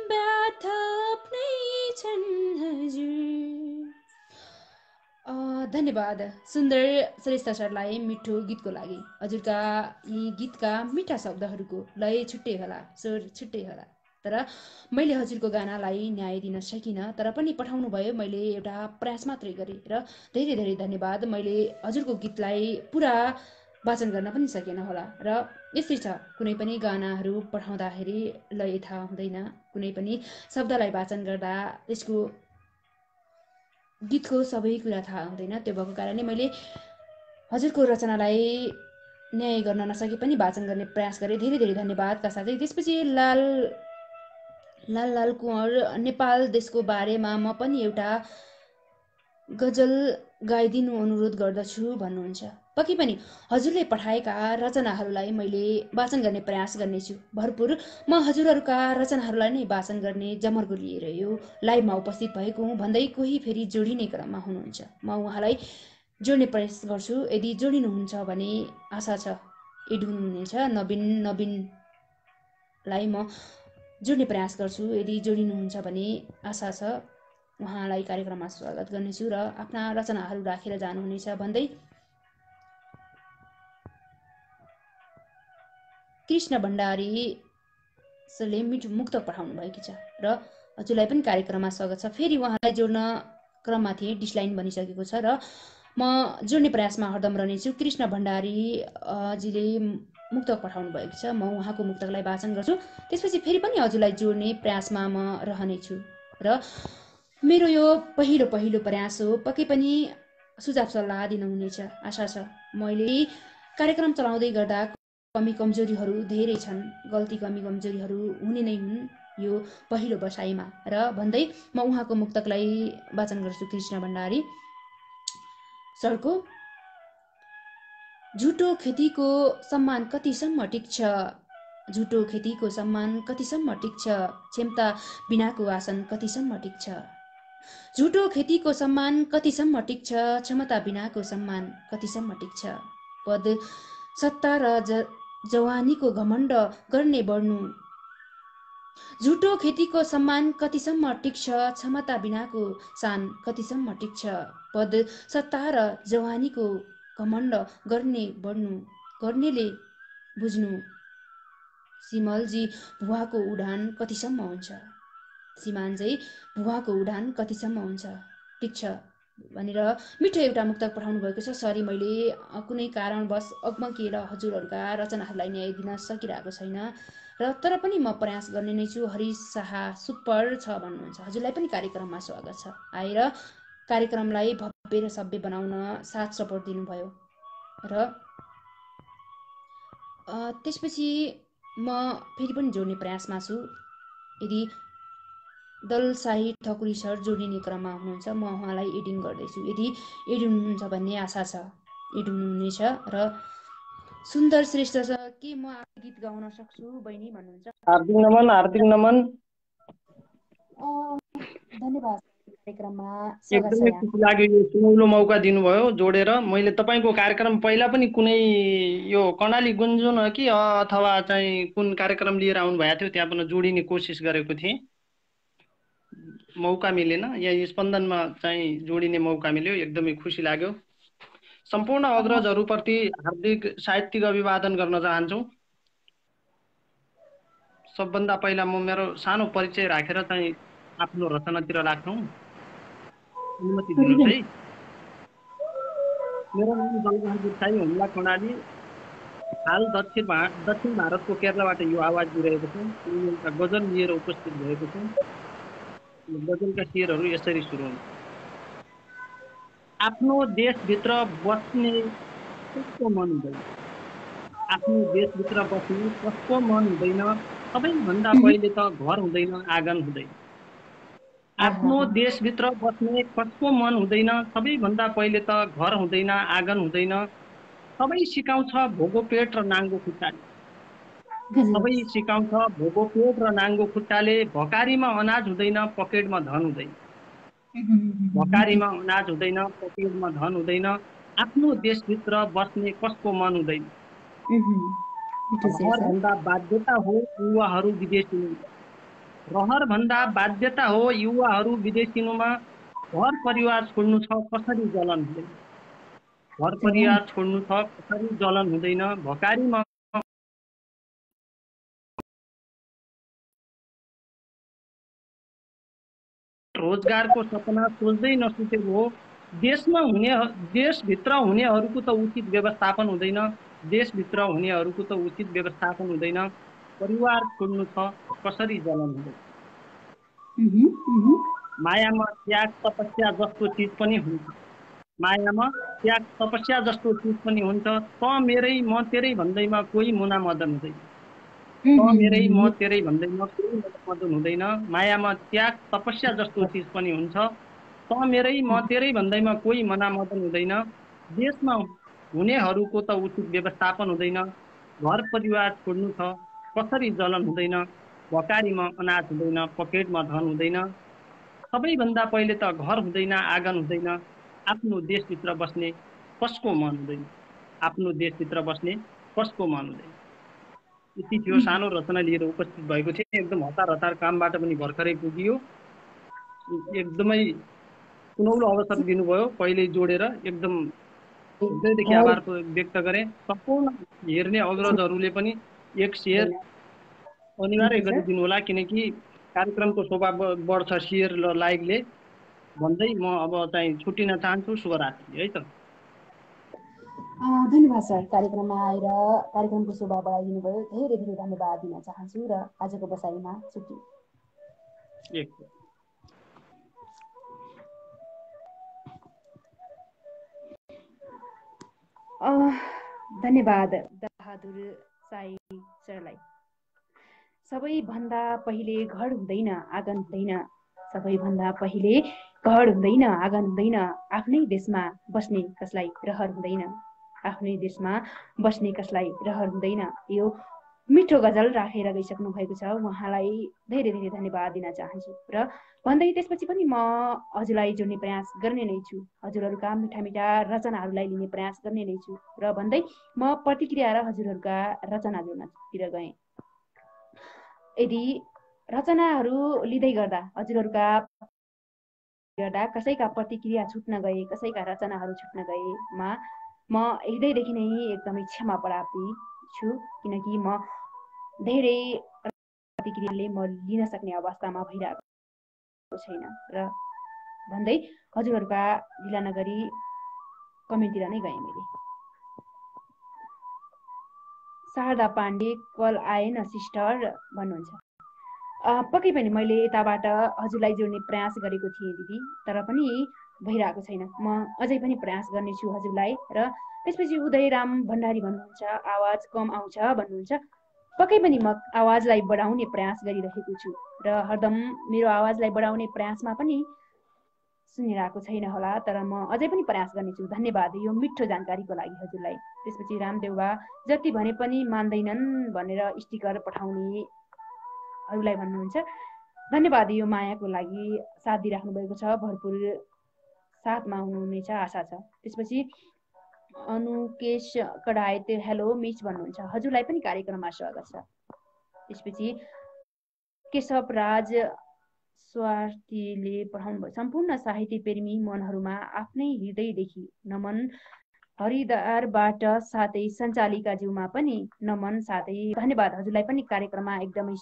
व्यथा आफ्नै छन् हजुर। धन्यवाद सुन्दर श्रेष्ठ सरलाई मिठो गीतको लागि। हजुरका यी गीतका मिठा शब्दहरूको लय छुट्टै होला, स्वर छुट्टै होला, तर मैले हजुरको गानालाई न्याय दिन सकिनँ, तर पनि पठाउनु भयो, मैले एउटा प्रयास मात्रै गरेँ र धेरै धेरै धन्यवाद। मैले हजुरको गीतलाई पुरा वाचन गर्न पनि सकेन होला र यस्तै छ, कुनै पनि गानाहरू पठाउँदाखेरि लय थाहा हुँदैन, कुनै पनि शब्दलाई वाचन गर्दा त्यसको गीतको सबै कुरा थाहा हुँदैन, त्यो भएको कारणले मैले हजुरको रचनालाई न्याय गर्न नसके पनि वाचन गर्ने प्रयास गरेँ। धेरै धेरै धन्यवादका साथै त्यसपछि लाल लाल कुँवर नेपाल देशको बारेमा म पनि एउटा गजल गाइदिनु अनुरोध गर्दछु भन्नुहुन्छ। पक्कै पनि हजुरले पठाएका रचनाहरूलाई मैले वाचन गर्ने प्रयास गर्नेछु भरपुर। म हजुरहरूका रचनाहरूलाई नै वाचन गर्ने जमर्को लिएर यो लाइभमा उपस्थित भएको हुँ भन्दै कोही फेरि जोडिने क्रममा हुनुहुन्छ। म उहाँलाई जोड्ने प्रयास गर्छु, यदि जोडिनुहुन्छ भने आशा छ एड हुनुहुनेछ। नवीनलाई म जोड्ने प्रयास गर्छु, यदि जोडिनुहुन्छ भने आशा छ उहाँलाई कार्यक्रममा स्वागत गर्नेछु र आफ्ना रचनाहरू राखेर जानुहुनेछ भन्दै कृष्ण भण्डारी सरले मिठो मुक्तक पठाउनु भएको छ र हजुरलाई पनि कार्यक्रममा स्वागत छ। फेरि उहाँलाई जोड्न क्रममा थिएँ, डिस्लाइन बनिसकेको छ र म जोड्ने प्रयासमा हरदम रहनेछु। कृष्ण भण्डारी जीले मुक्तक पठाउनु भएको छ, म उहाँको मुक्तकलाई वाचन गर्छु, त्यसपछि फेरि पनि हजुरलाई जोड्ने प्रयासमा म रहनेछु र मेरो यो पहिलो प्रयास हो, पक्कै पनि सुझाव सल्लाह दिनुहुनेछ आशा छ। मैले कार्यक्रम चलाउँदै गर्दा कमी कमजोरीहरू धेरै छन्, गल्ती कमी कमजोरीहरू हुने नै हुन् यो पहिलो बसाइमा र भन्दै म उहाँको मुक्तकलाई वाचन गर्छु। कृष्ण भण्डारी सरको झुटो खेतीको सम्मान कतिसम्म टिक्छ, झुटो खेतीको सम्मान कतिसम्म टिक्छ, क्षमता बिनाको आसन कतिसम्म टिक्छ, झुटो खेतीको सम्मान कतिसम्म टिक्छ, क्षमता बिनाको सम्मान कतिसम्म टिक्छ, पद सत्ता र जवानीको घमण्ड गर्ने बढ्नु, झुटो खेतीको सम्मान कतिसम्म टिक्छ, क्षमता बिनाको सान कतिसम्म टिक्छ, पद सत्ता र जवानीको घमण्ड गर्ने बढ्नु, गर्नेले बुझ्नु, सिमलजी भुवाको उडान कतिसम्म हुन्छ, सिमानजै भुवाको उडान कतिसम्म हुन्छ, टिक्छ भनेर मिठो एउटा मुक्तक पठाउनु भएको छ। सरी, मैले कुनै कारणवश अग्मकिएर हजुरहरूका रचनाहरूलाई न्याय दिन सकिरहेको छैन र तर पनि म प्रयास गर्ने नै छु। हरिश शाह सुपर छ भन्नुहुन्छ, हजुरलाई पनि कार्यक्रममा स्वागत छ। आएर कार्यक्रमलाई भव्य र सभ्य बनाउन साथ सपोर्ट दिनुभयो र त्यसपछि म फेरि पनि जोड्ने प्रयासमा छु। यदि दलशाही ठकुरी सर जोडिने क्रममा हुनुहुन्छ, म उहाँलाई एडिङ गर्दैछु। यदि एड हुनुहुन्छ भन्ने आशा छ, एड हुनुहुनेछ। र सुन्दर श्रेष्ठ छ के म आफै गीत गाउन सक्छु बहिनी भन्नुहुन्छ। हार्दिक नमन, हार्दिक नमन। धन्यवाद, कार्यक्रममा स्वागत छ। एकदमै खुसी लाग्यो यो सुनौलो मौका दिनुभयो जोडेर। मैले तपाईँको कार्यक्रम पहिला पनि कुनै यो कर्णाली गुन्जुन हो कि अथवा चाहिँ कुन कार्यक्रम लिएर आउनु भएको थियो त्यहाँ पनि जोडिने कोसिस गरेको थिएँ, मौका मिलेन। यहाँ स्पन्दनमा चाहिँ जोडिने मौका मिल्यो, एकदमै खुसी लाग्यो। सम्पूर्ण अग्रजहरूप्रति हार्दिक साहित्यिक अभिवादन गर्न चाहन्छु। सबभन्दा पहिला म मेरो सानो परिचय राखेर चाहिँ आफ्नो रचनातिर लाग्छौँ, अनुमति दिनुहोस् है। मेरो नाम दलबहादुर साई हुम्ला कर्णाली, हाल दक्षिण भारतको केरलाबाट यो आवाज दिइरहेको छु। एउटा गजल लिएर उपस्थित भएको छु। गजलका शेरहरू यसरी सुरु हुन्छ। आफ्नो देशभित्र बस्ने कसको मन हुँदैन, आफ्नो देशभित्र बस्ने कसको मन हुँदैन, सबैभन्दा पहिले त घर हुँदैन आँगन हुँदैन। आफ्नो देशभित्र बस्ने कसको मन हुँदैन, सबैभन्दा पहिले त घर हुँदैन आँगन हुँदैन। सबै सिकाउँछ भोगो पेट र नाङ्गो खुट्टाले, सबै सिकाउँछ भोगो पेट र नाङ्गो खुट्टाले। भकारीमा अनाज हुँदैन पकेटमा धन हुँदैन, भकारीमा अनाज हुँदैन पकेटमा धन हुँदैन। आफ्नो देशभित्र बस्ने कसको मन हुँदैन। रहरभन्दा बाध्यता हो युवाहरू विदेशिनुमा, रहरभन्दा बाध्यता हो युवाहरू विदेशिनुमा। घर परिवार छोड्नु छ कसरी जलन हुँदैन, घर परिवार छोड्नु छ कसरी जलन हुँदैन। भकारीमा रोजगारको सपना सोच्दै नसुतेको हो। देशभित्र हुनेहरूको त उचित व्यवस्थापन हुँदैन, देशभित्र हुनेहरूको त उचित व्यवस्थापन हुँदैन। परिवार छोड्नु छ कसरी जलन हुँदैन। मायामा त्याग तपस्या जस्तो चिज पनि हुन्छ, मायामा त्याग तपस्या जस्तो चिज पनि हुन्छ। त मेरै म तेरै भन्दैमा कोही मुना मदन हुँदैन, त मेरै म तेरै भन्दैमा कोही मुना मदन हुँदैन। मायामा त्याग तपस्या जस्तो चिज पनि हुन्छ, त मेरै म तेरै भन्दैमा कोही मुना मदन हुँदैन। देशमा हुनेहरूको त उचित व्यवस्थापन हुँदैन, घर परिवार छोड्नु छ कसरी जलन हुँदैन। भकारीमा अनाज हुँदैन पकेटमा धन हुँदैन। सबैभन्दा पहिले त घर हुँदैन आँगन हुँदैन। आफ्नो देशभित्र बस्ने कसको मन हुँदैन, आफ्नो देशभित्र बस्ने कसको मन हुँदैन। यति थियो, सानो रचना लिएर उपस्थित भएको थिएँ। एकदम हतार कामबाट पनि भर्खरै पुगियो। एकदमै सुनौलो अवसर दिनुभयो पहिले जोडेर, एकदम हृदयदेखि आभार व्यक्त गरेँ। सम्पूर्ण हेर्ने अग्रजहरूले पनि एक शेयर अनिवार्य गरिदिनु होला, किनकि कार्यक्रमको शोभा बढ्छ शेयर र लाइकले भन्दै म अब चाहिँ छुट्टिन चाहन्छु। शुभरात्रि है त। धन्यवाद सर, कार्यक्रममा आएर कार्यक्रमको शोभा बढाइदिनु भयो, धेरै धेरै धन्यवाद दिन चाहन्छु र आजको बसाइमा छुट्टी। धन्यवाद बहादुर साई सरलाई। सबैभन्दा पहिले घर हुँदैन आँगन हुँदैन, सबैभन्दा पहिले घर हुँदैन आँगन हुँदैन, आफ्नै देशमा बस्ने कसलाई रहर हुँदैन, आफ्नै देशमा बस्ने कसलाई रहर हुँदैन। यो मिठो गजल राखेर गइसक्नु भएको छ, उहाँलाई धेरै धेरै धन्यवाद दिन चाहन्छु। र भन्दै त्यसपछि पनि म हजुरलाई जोड्ने प्रयास गर्ने नै छु, हजुरहरूका मिठा मिठा रचनाहरूलाई लिने प्रयास गर्ने नै छु। र भन्दै म प्रतिक्रिया र हजुरहरूका रचना जोड्नतिर गएँ। यदि रचनाहरू लिँदै गर्दा हजुरहरूका कसैका प्रतिक्रिया छुट्न गए, कसैका रचनाहरू छुट्न गएमा म हृदयदेखि नै एकदमै क्षमा प्रार्थी छु, किनकि म धेरै प्रतिक्रियाले म लिन सक्ने अवस्थामा भइरहेको छैन। र भन्दै हजुरहरूका ढिला नगरी कमेन्टतिर नै गएँ मैले। शारदा पाण्डे कल आएन सिस्टर भन्नुहुन्छ। पक्कै पनि मैले यताबाट हजुरलाई जोड्ने प्रयास गरेको थिएँ दिदी, तर पनि भइरहेको छैन। म अझै पनि प्रयास गर्नेछु हजुरलाई। र त्यसपछि उदयराम भण्डारी भन्नुहुन्छ आवाज कम आउँछ भन्नुहुन्छ। पक्कै पनि म आवाजलाई बढाउने प्रयास गरिरहेको छु र हरदम मेरो आवाजलाई बढाउने प्रयासमा पनि सुनिरहेको छैन होला, तर म अझै पनि प्रयास गर्नेछु। धन्यवाद यो मिठो जानकारीको लागि हजुरलाई। त्यसपछि रामदेउबा जति भने पनि मान्दैनन् भनेर स्टिकर पठाउनेहरूलाई भन्नुहुन्छ धन्यवाद यो मायाको लागि, साथ दिइराख्नु भएको छ, भरपुर साथमा हुनुहुनेछ आशा छ। त्यसपछि अनुकेश कडायत हेलो मिस भन्नुहुन्छ, हजुरलाई पनि कार्यक्रममा स्वागत छ। त्यसपछि केशव राज स्वार्थीले पठाउनु भयो सम्पूर्ण साहित्य प्रेमी मनहरूमा आफ्नै हृदयदेखि नमन, हरिद्वारबाट साथै सञ्चालिकाज्यूमा पनि नमन, साथै धन्यवाद हजुरलाई पनि कार्यक्रममा एकदमै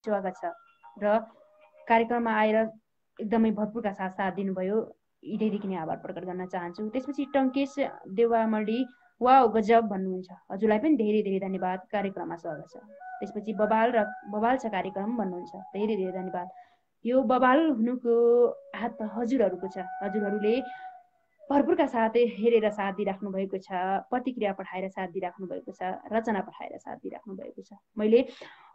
स्वागत छ। र कार्यक्रममा आएर एकदमै भरपुरका साथ साथ दिनुभयो, हृदयदेखि नै आभार प्रकट गर्न चाहन्छु। त्यसपछि टङ्केश देवामडी वाओ गजब भन्नुहुन्छ, हजुरलाई पनि धेरै धेरै धन्यवाद, कार्यक्रममा स्वागत छ। त्यसपछि बबाल छ कार्यक्रम भन्नुहुन्छ, धेरै धेरै धन्यवाद। यो बबाल हुनुको हात हजुरहरूको छ, हजुरहरूले भरपुरका साथ हेरेर साथ दिइराख्नु भएको छ, प्रतिक्रिया पठाएर साथ दिइराख्नु भएको छ, रचना पठाएर साथ दिइराख्नु भएको छ। मैले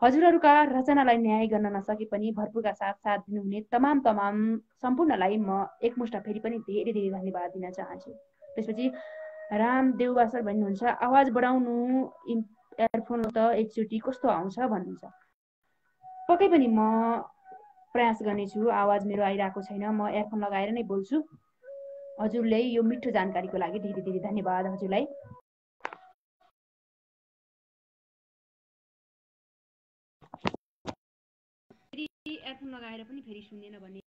हजुरहरूका रचनालाई न्याय गर्न नसके पनि भरपुरका साथ साथ दिनुहुने तमाम सम्पूर्णलाई म एकमुष्ट फेरि पनि धेरै धेरै धन्यवाद दिन चाहन्छु। त्यसपछि रामदेउबा सर भन्नुहुन्छ आवाज बढाउनु एयरफोन त एकचोटि कस्तो आउँछ भन्नुहुन्छ। पक्कै पनि म प्रयास गर्नेछु, आवाज मेरो आइरहेको छैन, म एयरफोन लगाएर नै बोल्छु। हजुरले यो मिठो जानकारीको लागि धेरै धेरै धन्यवाद हजुरलाई। एयरफोन लगाएर पनि फेरि सुनेन भने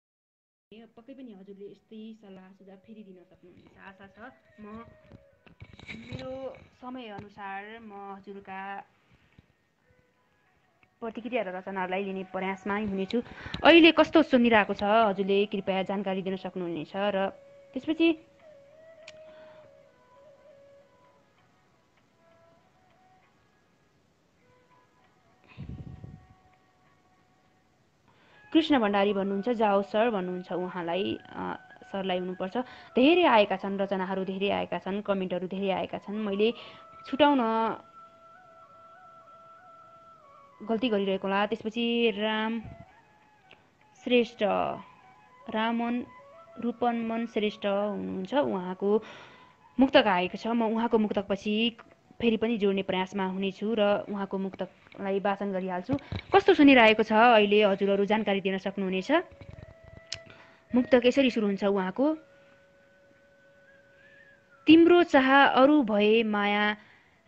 पक्कै पनि हजुरले यस्तै सल्लाह सुझाव फेरि दिन सक्नुहुनेछ आशा छ। म मेरो समयअनुसार म हजुरका प्रतिक्रिया र रचनाहरूलाई लिने प्रयासमै हुनेछु। अहिले कस्तो सुनिरहेको छ हजुरले कृपया जानकारी दिन सक्नुहुनेछ। र त्यसपछि कृष्ण भण्डारी भन्नुहुन्छ जाओ सर भन्नुहुन्छ, उहाँलाई सरलाई हुनुपर्छ। धेरै आएका छन् रचनाहरू, धेरै आएका छन् कमेन्टहरू, धेरै आएका छन्, मैले छुटाउन गल्ती गरिरहेको होला। त्यसपछि राम श्रेष्ठ रूपनमन श्रेष्ठ हुनुहुन्छ, उहाँको मुक्तक आएको छ, म उहाँको मुक्तकपछि फेरि पनि जोड्ने प्रयासमा हुनेछु र उहाँको मुक्तकलाई वाचन गरिहाल्छु। कस्तो सुनिरहेको छ अहिले हजुरहरू जानकारी दिन सक्नुहुनेछ। मुक्तक यसरी सुरु हुन्छ उहाँको, तिम्रो चाह अरू भए माया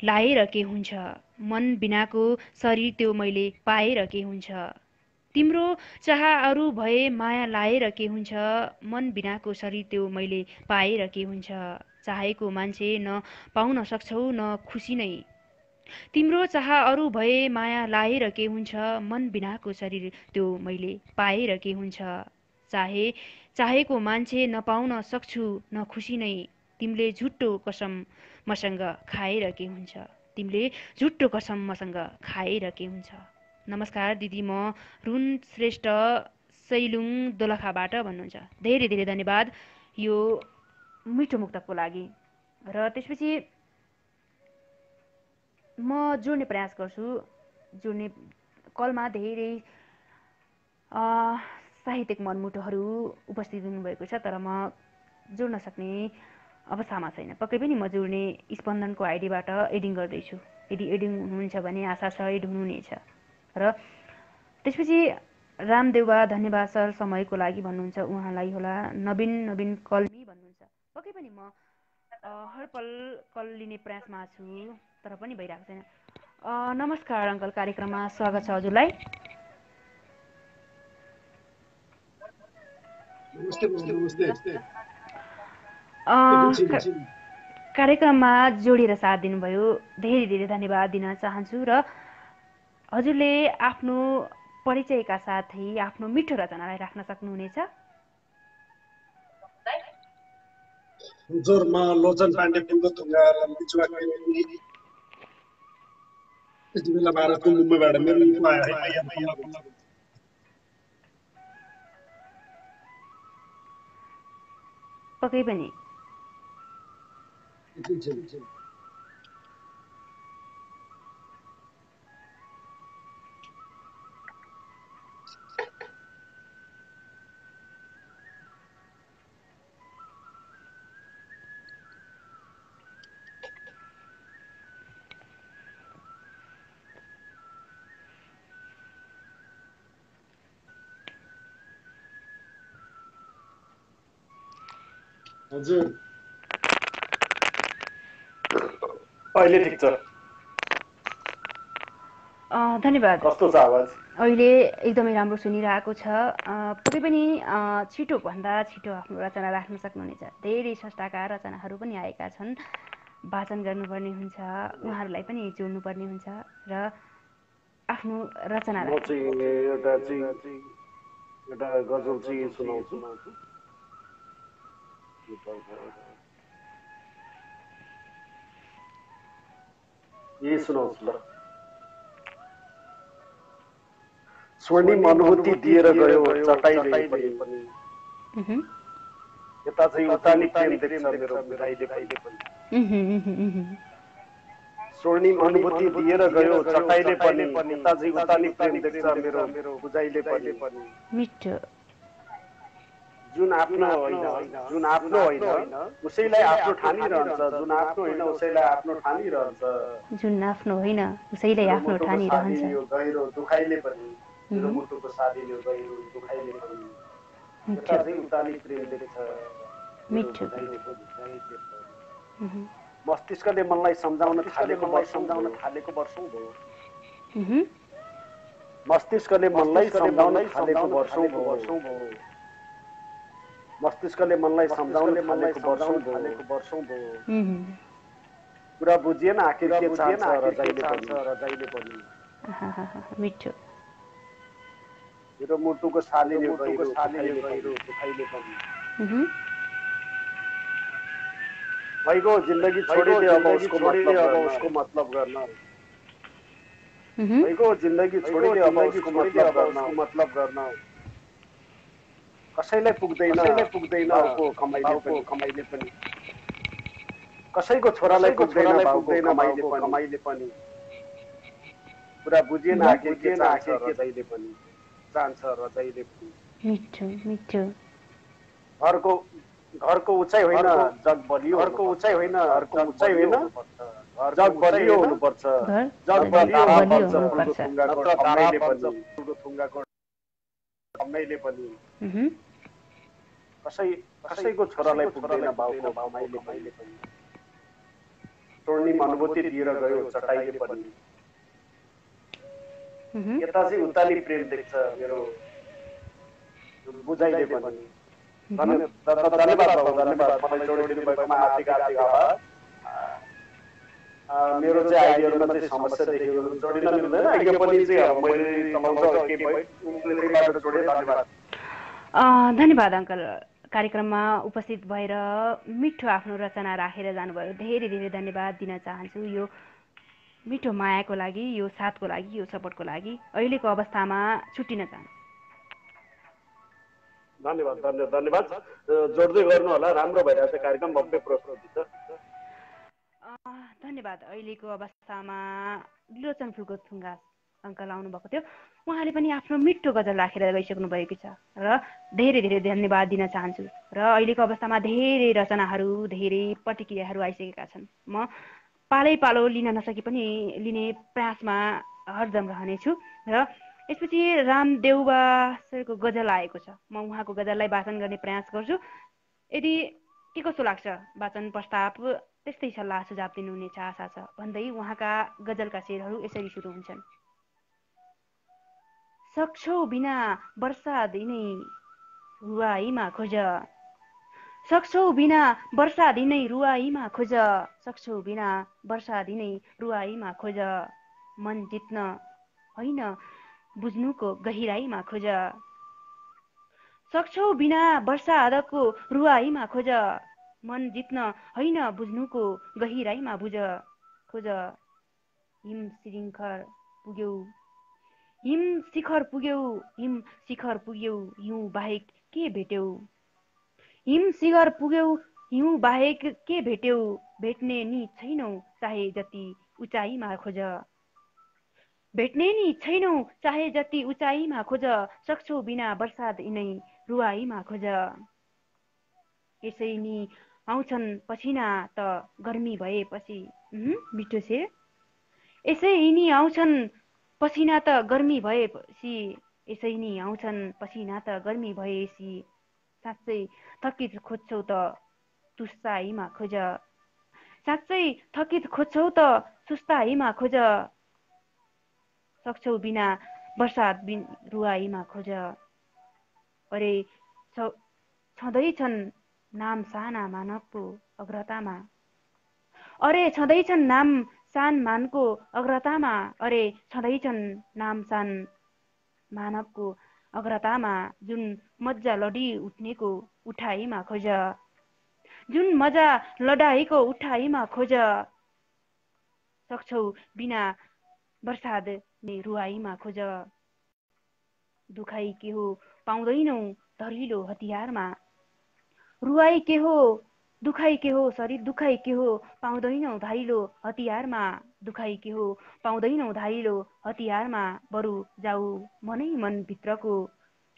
लाएर के हुन्छ, मन बिनाको शरीर त्यो मैले पाएर के हुन्छ, तिम्रो चाह अरू भए माया लाएर के हुन्छ, मन बिनाको शरीर त्यो मैले पाएर के हुन्छ, चाहेको मान्छे न पाउन सक्छौ न खुसी नै, तिम्रो चाह अरू भए माया लाएर के हुन्छ, मन बिनाको शरीर त्यो मैले पाएर के हुन्छ, चाहेको मान्छे नपाउन सक्छु न खुसी नै, तिमीले झुट्टो कसम मसँग खाएर के हुन्छ, तिमीले झुट्टो कसम मसँग खाएर के हुन्छ। नमस्कार दिदी, म रुन श्रेष्ठ सैलुङ दोलखाबाट भन्नुहुन्छ, धेरै धेरै धन्यवाद यो मिठो मुक्तकको लागि। र त्यसपछि म जोड्ने प्रयास गर्छु। जोड्ने कलमा धेरै साहित्यिक मनमुटुहरू उपस्थित हुनुभएको छ, तर म जोड्न सक्ने अवस्थामा छैन। पक्कै पनि म जोड्ने स्पन्दनको आइडीबाट एडिङ गर्दैछु। यदि एडिङ हुनुहुन्छ भने आशा छ एड हुनुहुनेछ। र त्यसपछि रामदेउबा धन्यवाद सर समयको लागि भन्नुहुन्छ, उहाँलाई होला नवीन कल्मी भन्नुहुन्छ। पक्कै पनि म हर पल कल लिने प्रयासमा छु, तर पनि भइरहेको छैन। नमस्कार अङ्कल, कार्यक्रममा स्वागत छ हजुरलाई। नमस्ते। कार्यक्रममा जोडिएर साथ दिनुभयो, धेरै धेरै धन्यवाद दिन चाहन्छु। र हजुरले आफ्नो परिचयका साथै आफ्नो मिठो रचनालाई राख्न सक्नुहुनेछ। हजुर, म लोचन पाण्डे फुल्कोथुङ्गा बिचुवा यति बेला भारतको मुम्बईबाट मेरो पक्कै पनि हजुर अहिले ठिक छ। धन्यवाद। कस्तो छ आवाज? अहिले एकदमै राम्रो सुनिरहेको छ। पक्कै पनि छिटोभन्दा छिटो आफ्नो रचना राख्न सक्नुहुनेछ। धेरै संस्थाका रचनाहरू पनि आएका छन्, वाचन गर्नुपर्ने हुन्छ, उहाँहरूलाई पनि जोड्नुपर्ने हुन्छ र आफ्नो रचना म चाहिँ एउटा गजल चाहिँ सुनाउँछु। यही सुनाउँछु ल। स्वर्णिम अनुभूति दिएर गयो चटाइले पनि, यता चाहिँ उता नि प्रेम देख्छ मेरो बुझाइले पनि। स्वर्णिम अनुभूति दिएर गयो चटाइले पनि, यता चाहिँ उता नि प्रेम देख्छ मेरो बुझाइले पनि। जुन आफ्नो होइन उसैलाई आफ्नो ठानिरहन्छ, जुन आफ्नो होइन उसैलाई आफ्नो ठानिरहन्छ, जुन आफ्नो होइन उसैलाई आफ्नो ठानिरहन्छ। गहिरो दुखाइले पनि, मेरो मुटुको सादिलो गहिरो दुखाइले पनि, यता चाहिँ उता नि प्रेम देख्छ मिठो। मस्तिष्कले मनलाई सम्झाउन थालेको वर्षौं भयो। मस्तिष्कले मनलाई सम्झाउन थालेको वर्षौं भयो। मस्तिष्कले मनलाई सम्झाउन थालेको वर्षौं भयो। कुरा बुझिएन आखिर के चाहन्छ रजाइले पनि। मिठो। मेरो मुटुको सालिलो गहिरो दुखाइले पनि। भइगयो जिन्दगी छोडिदे अब उसको मतलब गर्न। भइगयो जिन्दगी छोडिदे अब उसको मतलब गर्न। कसैलाई पुग्दैन भाउको कमाइले पनि। कसैको छोरालाई पुग्दैन भाउको कमाइले पनि। कुरा बुझिएन आखिर के चाहन्छ रजाइले पनि। घरको उचाइ होइन जग बलियो हुनुपर्छ। जग बलियो हुनुपर्छ। नत्र धारा पर्छ ठुङ्गाको कमाइले पनि। कसैको छोरालाई पुग्दैन भाउको कमाइले पनि। स्वर्णिम अनुभूति दिएर गयो चटाइले पनि, यता चाहिँ उता नि प्रेम देख्छ मेरो बुझाइले पनि। धन्यवाद बाबु, धन्यवाद मलाई जोडिदिनु भएकोमा हार्दिक आभार। मेरो चाहिँ आइडियाहरुमा चाहिँ समस्या देखियो, जोडिन मिल्दैन। यो पनि चाहिँ अब मैले चलाउँदा के भयो त्यसैबाट जोडे। धन्यवाद। धन्यवाद अङ्कल, कार्यक्रममा उपस्थित भएर मिठो आफ्नो रचना राखेर जानुभयो। धेरै धेरै धन्यवाद दिन चाहन्छु यो मिठो मायाको लागि, यो साथको लागि, यो सपोर्टको लागि। अहिलेको अवस्थामा छुट्टिन चाहन्छु। धन्यवाद। जोड्दै गर्नु होला, राम्रो भइरहेछ कार्यक्रम, भव्य प्रस्तुति छ। धन्यवाद। अहिलेको अवस्थामा लोचन फुलको थुङ्गा अङ्क लाउनु भएको थियो। उहाँले पनि आफ्नो मिठो गजल राखेर गइसक्नु भएको छ र धेरै धेरै धन्यवाद दिन चाहन्छु। र अहिलेको अवस्थामा धेरै रचनाहरू, धेरै प्रतिक्रियाहरू आइसकेका छन्। म पालै पालो लिन नसके पनि लिने प्रयासमा हरदम रहनेछु। र यसपछि रामदेउबा सरको गजल आएको छ। म उहाँको गजललाई वाचन गर्ने प्रयास गर्छु। यदि के कस्तो लाग्छ वाचन प्रस्ताव, त्यस्तै सल्लाह सुझाव दिनुहुने आशा छ भन्दै उहाँका गजलका शेरहरू यसरी सुरु हुन्छन्। सक्छौ बिना वर्षा दिनै रुवाईमा खोज, सक्छौ बिना वर्षा दिनै रुवाईमा खोज, सक्छौ बिना वर्षा दिनै रुवाईमा खोज, मन जित्न होइन बुझ्नुको गहिराईमा खोज, सक्छौ बिना वर्षा आदको रुवाईमा खोज, मन जित्न होइन बुझ्नुको गहिराईमा बुझ खोज, हिम शिखर पुग्यौ, हिम शिखर पुग्यौ, हिम शिखर पुग्यौ, हिउँ बाहेक के भेट्यौ, हिम शिखर पुग्यौ, हिउँ बाहेक के भेट्यौ, भेट्ने नि छैनौ चाहे जति उचाइमा खोज, भेट्ने नि छैनौ चाहे जति उचाइमा खोज, सक्छौ बिना वर्षा दिनै रुवाईमा खोज, यसै नि आउँछन् पसिना त गर्मी भएपछि, मिठो शेर, यसै नि आउँछन् पसिना त गर्मी भएपछि, यसै नि आउँछन् पसिना त गर्मी भएपछि, साँच्चै थकित खोज्छौ त सुस्ताइमा खोज, साँच्चै थकित खोज्छौ त सुस्ताइमा खोज, सक्छौ बिना बर्सात रुवाईमा खोज, अरे छँदैछन् नाम साना मानवको अग्रतामा, अरे छँदैछन् नाम सान मानको अग्रतामा, अरे छँदैछन् नाम सान मानवको अग्रतामा, जुन मजा लडी उठ्नेको उठाइमा खोज, जुन मजा लडाईको उठाइमा खोज, सक्छौ बिना बर्सात नै रुवाईमा खोज, दुखाइ के हो पाउँदैनौ धरिलो हतियारमा, रुवाई के हो दुखाइ के हो शरीर दुखाइ के हो पाउँदैनौ धारिलो हतियारमा, दुखाइ के हो पाउँदैनौ धारिलो हतियारमा, बरु जाऊ मनै मन भित्रको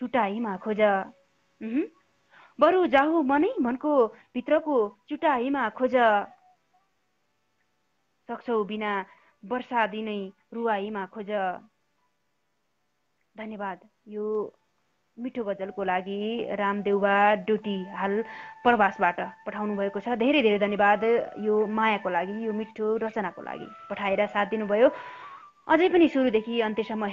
चुटाइमा खोज, बरु जाऊ मनै मनको भित्रको चुटाइमा खोज, सक्छौ बिना वर्षा दिनै रुवाईमा खोज। धन्यवाद। यो मिठो गजलको लागि रामदेउबा डोटी हाल प्रवासबाट पठाउनु भएको छ। धेरै धेरै धन्यवाद यो मायाको लागि, यो मिठो रचनाको लागि पठाएर साथ दिनुभयो। अझै पनि सुरुदेखि अहिलेसम्म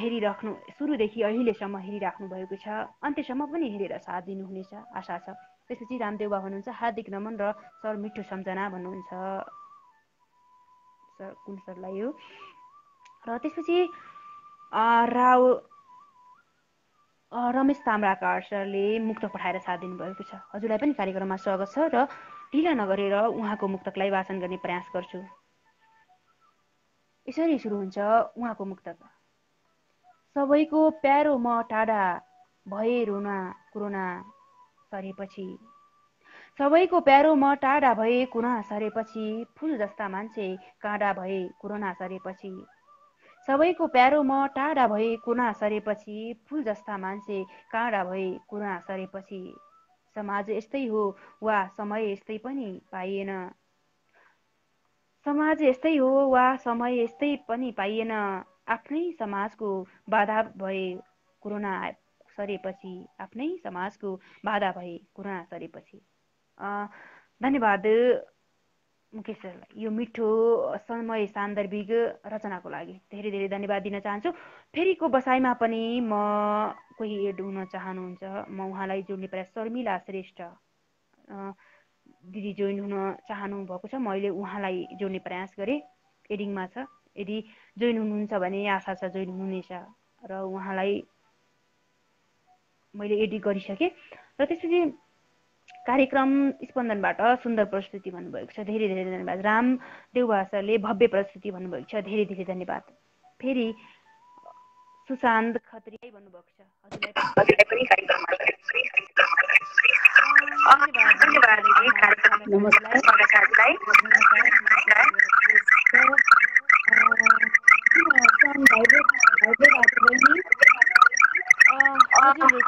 हेरिराख्नु भएको छ, अन्त्यसम्म पनि हेरेर साथ दिनुहुनेछ आशा छ। त्यसपछि रामदेउबा भन्नुहुन्छ हार्दिक नमन र सर मिठो सम्झना भन्नुहुन्छ सर कुन सरलाई हो। र त्यसपछि रमेश ताम्राकार सरले मुक्तक पठाएर साथ दिनुभएको छ। हजुरलाई पनि कार्यक्रममा स्वागत छ र ढिला नगरेर उहाँको मुक्तकलाई वाचन गर्ने प्रयास गर्छु। यसरी सुरु हुन्छ उहाँको मुक्तक। सबैको प्यारो म टाढा भए रुना कुरोना सरेपछि, सबैको प्यारो म टाढा भए कुना सरेपछि, फुल जस्ता मान्छे काँडा भए कुरोना सरेपछि, सबैको प्यारो म टाढा भए कुना सरेपछि, फुल जस्ता मान्छे काँडा भए कुना सरेपछि, समाज यस्तै हो वा समय यस्तै पनि पाइएन, समाज यस्तै हो वा समय यस्तै पनि पाइएन, आफ्नै समाजको बाधा भए कोरोना सरेपछि, आफ्नै समाजको बाधा भए कोरोना सरेपछि। धन्यवाद मुकेश सरलाई यो मिठो समय सान्दर्भिक रचनाको लागि धेरै धेरै धन्यवाद दिन चाहन्छु। फेरिको बसाइमा पनि म कोही एड हुन चाहनुहुन्छ, म उहाँलाई जोड्ने प्रयास, शर्मिला श्रेष्ठ दिदी जोइन हुन चाहनु भएको छ, मैले उहाँलाई जोड्ने प्रयास गरेँ, एडिङमा छ। यदि जोइन हुनुहुन्छ भने आशा छ जोइन हुनुहुनेछ र उहाँलाई मैले एडिट गरिसकेँ। र त्यसपछि कार्यक्रम स्पन्दनबाट सुन्दर प्रस्तुति भन्नुभएको छ, धेरै धेरै धन्यवाद। रामदेउबा सरले भव्य प्रस्तुति भन्नुभएको छ, धेरै धेरै धन्यवाद। फेरि सुशान्त खत्री भन्नुभएको छ। हजुरलाई पनि कार्यक्रममा धन्यवाद।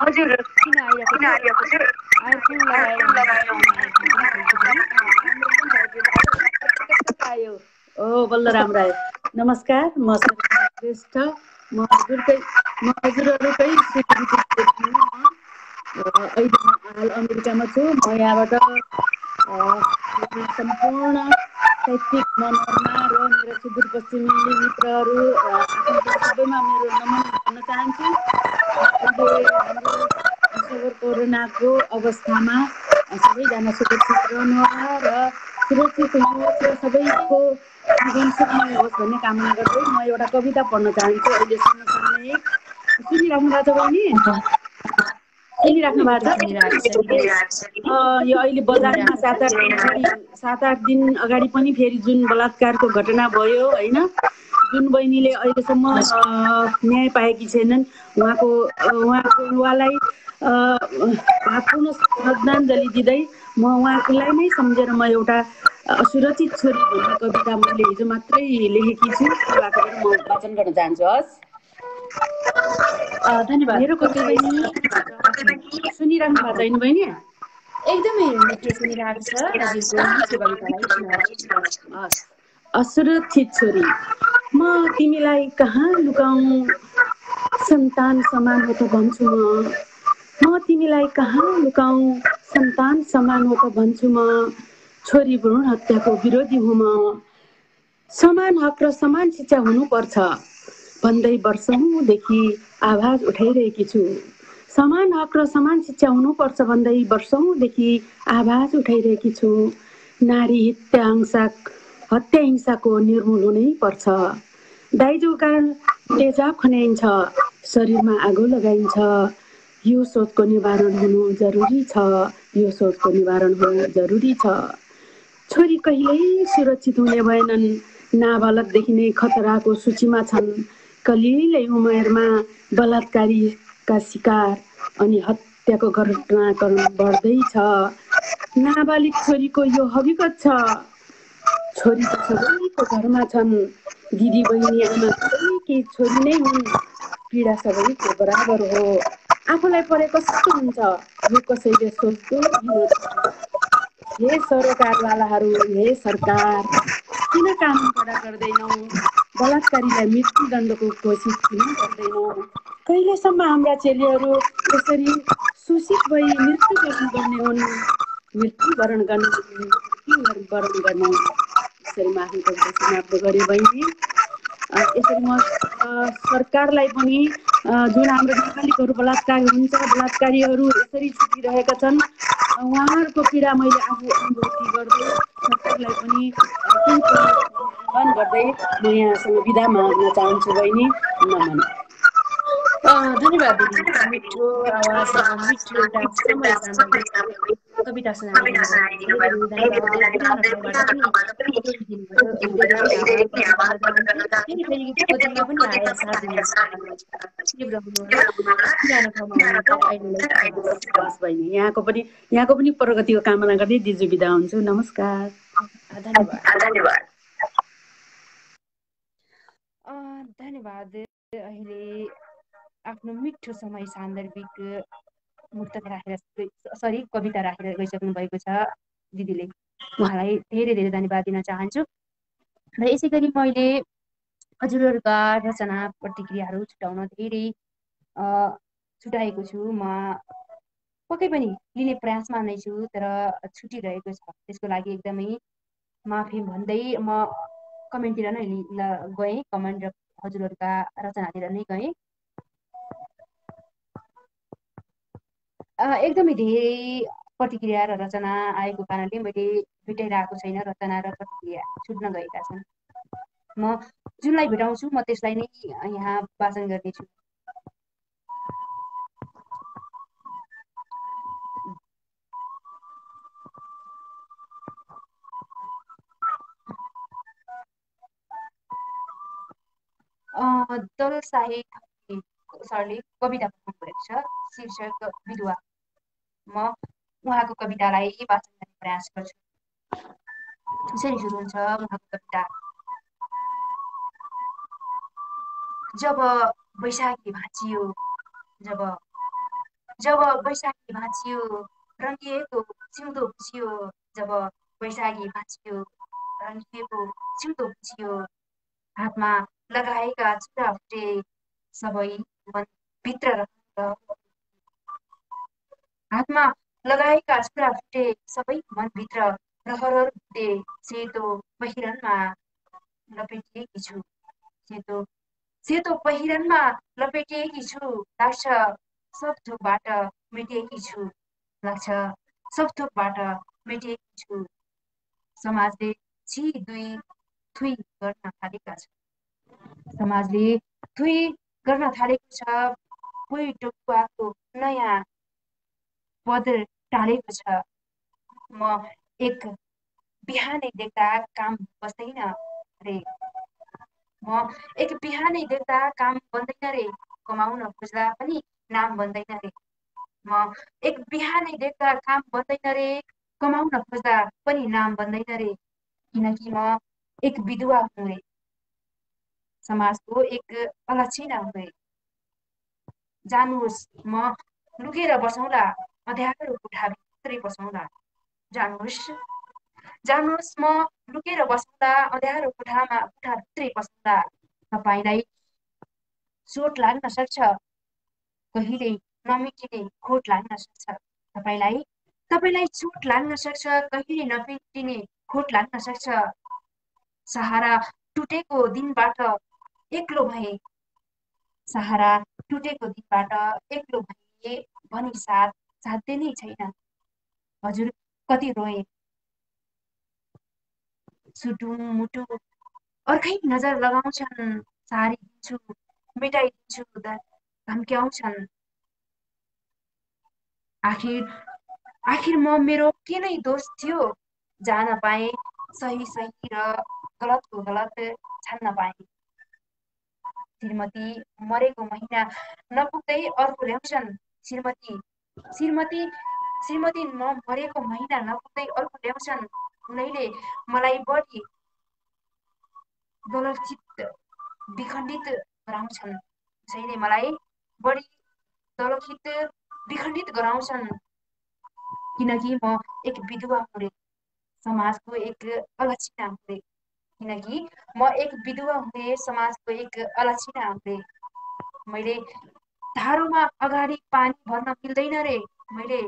हजुर किन आइरहेको थियो? आइफोन आयो ओ बल्ल राम्रो आयो। नमस्कार, म श्रेष्ठ, म हजुरहरूकै अहिले हाल अमेरिकामा छु। म यहाँबाट सम्पूर्ण शैक्षिक मनोरमा र मेरो सुदूरपश्चिमी मित्रहरू सबैमा मेरो नमन भन्न चाहन्छु। अहिले हाम्रो विश्वभर कोरोनाको अवस्थामा सबैजना सुरक्षित रहनुहोला र सुरक्षित हुनुहोस् र सबैको जीवन सुखमय होस् भन्ने कामना गर्दै म एउटा कविता पढ्न चाहन्छु। अहिले समसामयिक सुनिराख्नु भएको छ बहिनी? सुनिराख्नु भएको छ? यो अहिले बजारमा 7-8 दिन अगाडि पनि फेरि जुन बलात्कारको घटना भयो होइन, जुन बहिनीले अहिलेसम्म न्याय पाएकी छैनन्, उहाँलाई पुनः श्रद्धाञ्जली दिँदै म उहाँलाई नै सम्झेर म एउटा असुरक्षित छोरी भन्ने कविता मैले हिजो मात्रै लेखेकी छु। म वाचन गर्न चाहन्छु। हस्, धन्यवाद। मेरो सुनिराख्नु भएको छैन बहिनी? एकदमै मिठो सुनिरहेको छ हजुरको मिठो कवितालाई। असुरक्षित छोरी, म तिमीलाई कहाँ लुकाउँ, सन्तान समान हो त भन्छु म तिमीलाई कहाँ लुकाउँ, सन्तान समान हो त भन्छु म, छोरी भ्रूण हत्याको विरोधी हुँ म, समान हक र समान शिक्षा हुनुपर्छ भन्दै वर्षौँदेखि आवाज उठाइरहेकी छु। समान हक र समान शिक्षा हुनुपर्छ भन्दै वर्षौँदेखि आवाज उठाइरहेकी छु। नारी हत्या हिंसाको निर्मूल हुनै पर्छ। दाइजोको कारण तेजाब खन्याइन्छ, शरीरमा आगो लगाइन्छ, यो सोचको निवारण हुनु जरुरी छ, यो सोचको निवारण हुनु जरुरी छ। छोरी कहिल्यै सुरक्षित हुने भएनन्, नाबालकदेखि नै खतराको सूचीमा छन्। कलिलै उमेरमा बलात्कारीका शिकार अनि हत्याको घटनाक्रम बढ्दैछ। नाबालिग छोरीको यो हकीकत छ। छोरी त सबैको घरमा छन्, दिदी बहिनी आमा सबैकी छोरी नै हुन्, पीडा सबैको बराबर हो। आफूलाई परे कस्तो हुन्छ यो कसैले सोच्दो हे सरकारवालाहरू, हे सरकार, किन कानुन कडा गर्दैनौ? बलात्कारीलाई मृत्युदण्डको घोषित किन गर्दैनौ? कहिलेसम्म हाम्रा चेलीहरू यसरी शोषित भई मृत्युवरण गर्ने हुन्? मृत्युवरण गर्ने यसरी म आफ्नो कविता समाप्त गरेँ बहिनी। यसरी म सरकारलाई पनि जुन हाम्रो नाबालिगहरू बलात्कारीहरू यसरी छुटिरहेका छन्, उहाँहरूको पीडा मैले आफू अनुभूति गर्दै सरकारलाई पनि आह्वान गर्दै म यहाँसँग बिदा माग्न चाहन्छु बहिनी। नमन। धन्यवाद दिदी, मिठो आवाजमा मिठो एउटा समय सान्दर्भिक कविता सुनाइदिनु भयो। धेरै धेरै धन्यवाद। पुरानो ठाउँबाट पनि जोडिदिनुभयो, धेरै धेरै आभार व्यक्त गर्न चाहन्छु। फेरि फेरि बजारमा पनि आएर साथ दिनु होला। पुरानो ठाउँमा हुनुहुन्छ अहिले। यहाँको पनि प्रगतिको कामना गर्दै दिजु बिदा हुन्छु। नमस्कार, धन्यवाद। धन्यवाद। अहिले आफ्नो मिठो समय सान्दर्भिक मुक्तक राखेर कविता राखेर गइसक्नु भएको छ दिदीले। उहाँलाई धेरै धेरै धन्यवाद दिन चाहन्छु। र यसै गरी मैले हजुरहरूका रचना प्रतिक्रियाहरू छुटाउन धेरै छुटाएको छु। म पक्कै पनि लिने प्रयासमा नै छु, तर छुटिरहेको छ। त्यसको लागि एकदमै माफी भन्दै म कमेन्टतिर नै गएँ, कमेन्ट र हजुरहरूका रचनातिर नै गएँ। एकदमै धेरै प्रतिक्रिया र रचना आएको कारणले मैले भेटाइरहेको छैन। रचना र प्रतिक्रिया छुट्न गएका छन्। म जुनलाई भेटाउँछु म त्यसलाई नै यहाँ वाचन गर्नेछु। दल साहिब सरले कविता पठाउनु भएको छ शीर्षक विधवा। म उहाँको कवितालाई वाचन गर्ने प्रयास गर्छु। यसरी सुरु हुन्छ उहाँको कविता। जब बैशाखी भाँचियो, जब जब बैशाखी भाँचियो, रङ्गिएको सिउँदो पुछियो, जब बैशाखी भाँचियो, रङ्गिएको सिउँदो पुछियो, हातमा लगाएका चुरा फुटे, सबै मनभित्र रहेर, हातमा लगाएका चुरा फुटे, सबै मनभित्र रहर फुटे, सेतो पहिरनमा लपेटिएकी छु, सेतो सेतो पहिरनमा लपेटिएकी छु, लाग्छ सब थोकबाट मेटिएकी छु, लाग्छ सब थोकबाट मेटिएकी छु। समाजले छि दुई थुई गर्न थालेका छ, समाजले थुई गर्न थालेको छ, कोही टोकुवाको नयाँ पद टालेको छ। म एक बिहानै देख्दा काम बस्दैन रे, म एक बिहानै देख्दा काम बन्दैन रे, कमाउन खोज्दा पनि नाम बन्दैन रे, म एक बिहानै देख्दा काम बन्दैन रे, कमाउन खोज्दा पनि नाम बन्दैन रे, किनकि म एक विधवा हुँ रे, समाजको एक अलक्षिणा हुँ रे। जानुहोस् म लुकेर बसौँला, अँध्यारो कोठाभित्रै बसौँला, जानुहोस् जानुहोस् म लुकेर बसौँला, अँध्यारो कोठाभित्रै बसौँला, तपाईँलाई चोट लाग्न सक्छ, कहिल्यै नमेटिने खोट लाग्न सक्छ, तपाईँलाई चोट लाग्न सक्छ, कहिल्यै नमेटिने खोट लाग्न सक्छ। सहारा टुटेको दिनबाट एक्लो भए, सहारा टुटेको दिनबाट एक्लो भए भनी साथ दिनै छैन। हजुर कति रोए, सुटुङ मुटु अर्कै नजर लगाउँछन्, सारिदिन्छु मेटाइदिन्छु धम्क्याउँछन्। आखिर म मेरो के नै दोष थियो, जान पाएँ सही सही र गलतको गलत छान्न पाएँ। श्रीमती मरेको महिना नपुग्दै अर्को ल्याउँछन्, श्रीमती श्रीमती श्रीमती मरेको महिना नपुग्दै अर्को ल्याउँछन्, उनैले मलाई बढी दलचित विखण्डित गराउँछन्, उसैले मलाई बढी दलचित विखण्डित गराउँछन्, किनकि म एक विधवा हुँ रे, समाजको एक अलक्षिणा हुँ रे, किनकि म एक विधवा हुँ रे, समाजको एक अलक्षिणा हुँ रे। मैले धारोमा अगाडि पानी भर्न मिल्दैन रे, मैले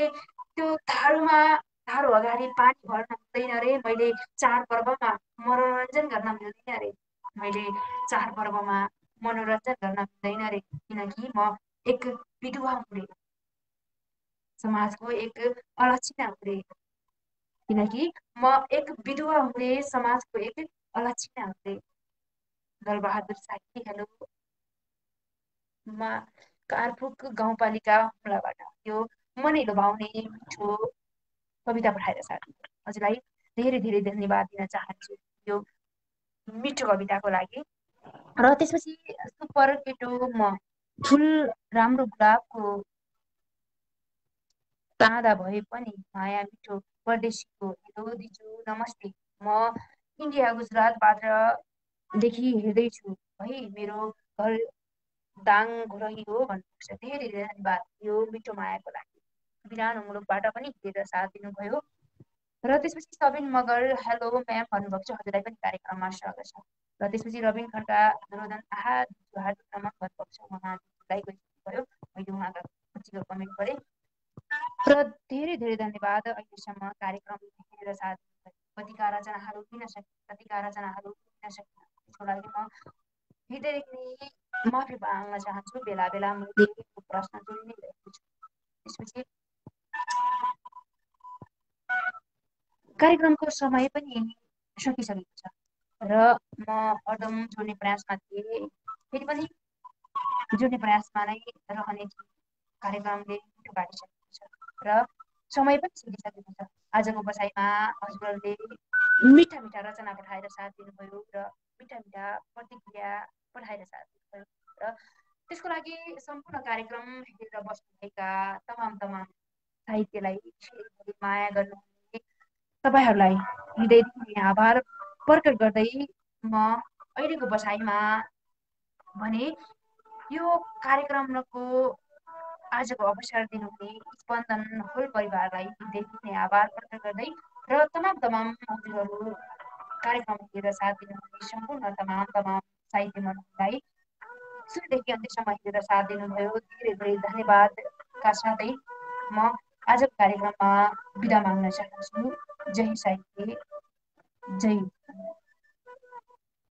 त्यो धारो अगाडि पानी भर्न मिल्दैन रे, मैले चाडपर्वमा मनोरञ्जन गर्न मिल्दैन रे, मैले चाडपर्वमा मनोरञ्जन गर्न मिल्दैन रे, किनकि म एक विधवा हुँ रे, समाजको एक अलक्षिणा हुँ रे, किनकि म एक विधवा हुँ रे, समाजको एक अलक्षिणा हुँ रे। दलबहादुर साकी, हेलो। म कारपुक गाउँपालिका हुम्लाबाट यो मनै लोभाउने मिठो कविता पठाएर साथी हजुरलाई धेरै धेरै धन्यवाद दिन चाहन्छु यो मिठो कविताको लागि। र त्यसपछि सुपर केटो म फुल राम्रो गुलाबको ताँदा भए पनि माया मिठो परदेशीको हेलो दिजु नमस्ते, म इन्डिया गुजरातबाटदेखि हेर्दैछु है, मेरो घर दाङ घोरही हो भन्नुहुन्छ। धेरै धेरै धन्यवाद यो मिठो मायाको लागि। बिरानो मुलुकबाट पनि हेरेर साथ दिनुभयो। र त्यसपछि सबिन मगर हेलो म्याम भन्नुभएको छ, हजुरलाई पनि कार्यक्रममा स्वागत छ। र त्यसपछि रबिन खड्का दुरोधन हार्दिक नमन भन्नुभएको छ, उहाँलाई गइसक्नुभयो, मैले उहाँका खुसीको कमेन्ट पढेँ। र धेरै धेरै धन्यवाद अहिलेसम्म कार्यक्रम हेरेर साथ दिनुभयो। कतिका रचनाहरू लिन सकिन, कतिका रचनाहरू लिन सकिन, त्यसको लागि म हृदयदेखि माफी माग्न चाहन्छु। बेला बेला मैले प्रश्न जोडि नै रहेको छु। त्यसपछि कार्यक्रमको समय पनि सकिसकेको छ र म अदम जोड्ने प्रयासमा थिएँ, फेरि पनि जोड्ने प्रयासमा नै रहने कार्यक्रमले मिठो काटिसकेको छ र समय पनि सकिसकेको छ। आजको बसाइमा हजुरहरूले मिठा मिठा रचना पठाएर साथ दिनुभयो र मिठा मिठा प्रतिक्रिया पठाएर साथ दिनुभयो र त्यसको लागि सम्पूर्ण कार्यक्रम हेरेर बस्नुभएका तमाम साहित्यलाई धेरै माया गर्नुहुने तपाईँहरूलाई हृदयदेखि आभार प्रकट गर्दै म अहिलेको बसाइमा भने यो कार्यक्रमको आजको अवसर दिनुहुने स्पन्दन होल परिवारलाई हृदयदेखि आभार प्रकट गर्दै र तमाम हजुरहरू कार्यक्रम हेरेर साथ दिनुहुने सम्पूर्ण तमाम साहित्य मनहरूलाई सुरुदेखि अन्त्यसम्म हेरेर साथ दिनुभयो धेरै धन्यवादका साथै म आजको कार्यक्रममा बिदा माग्न चाहन्छु। जय साहित्य, जय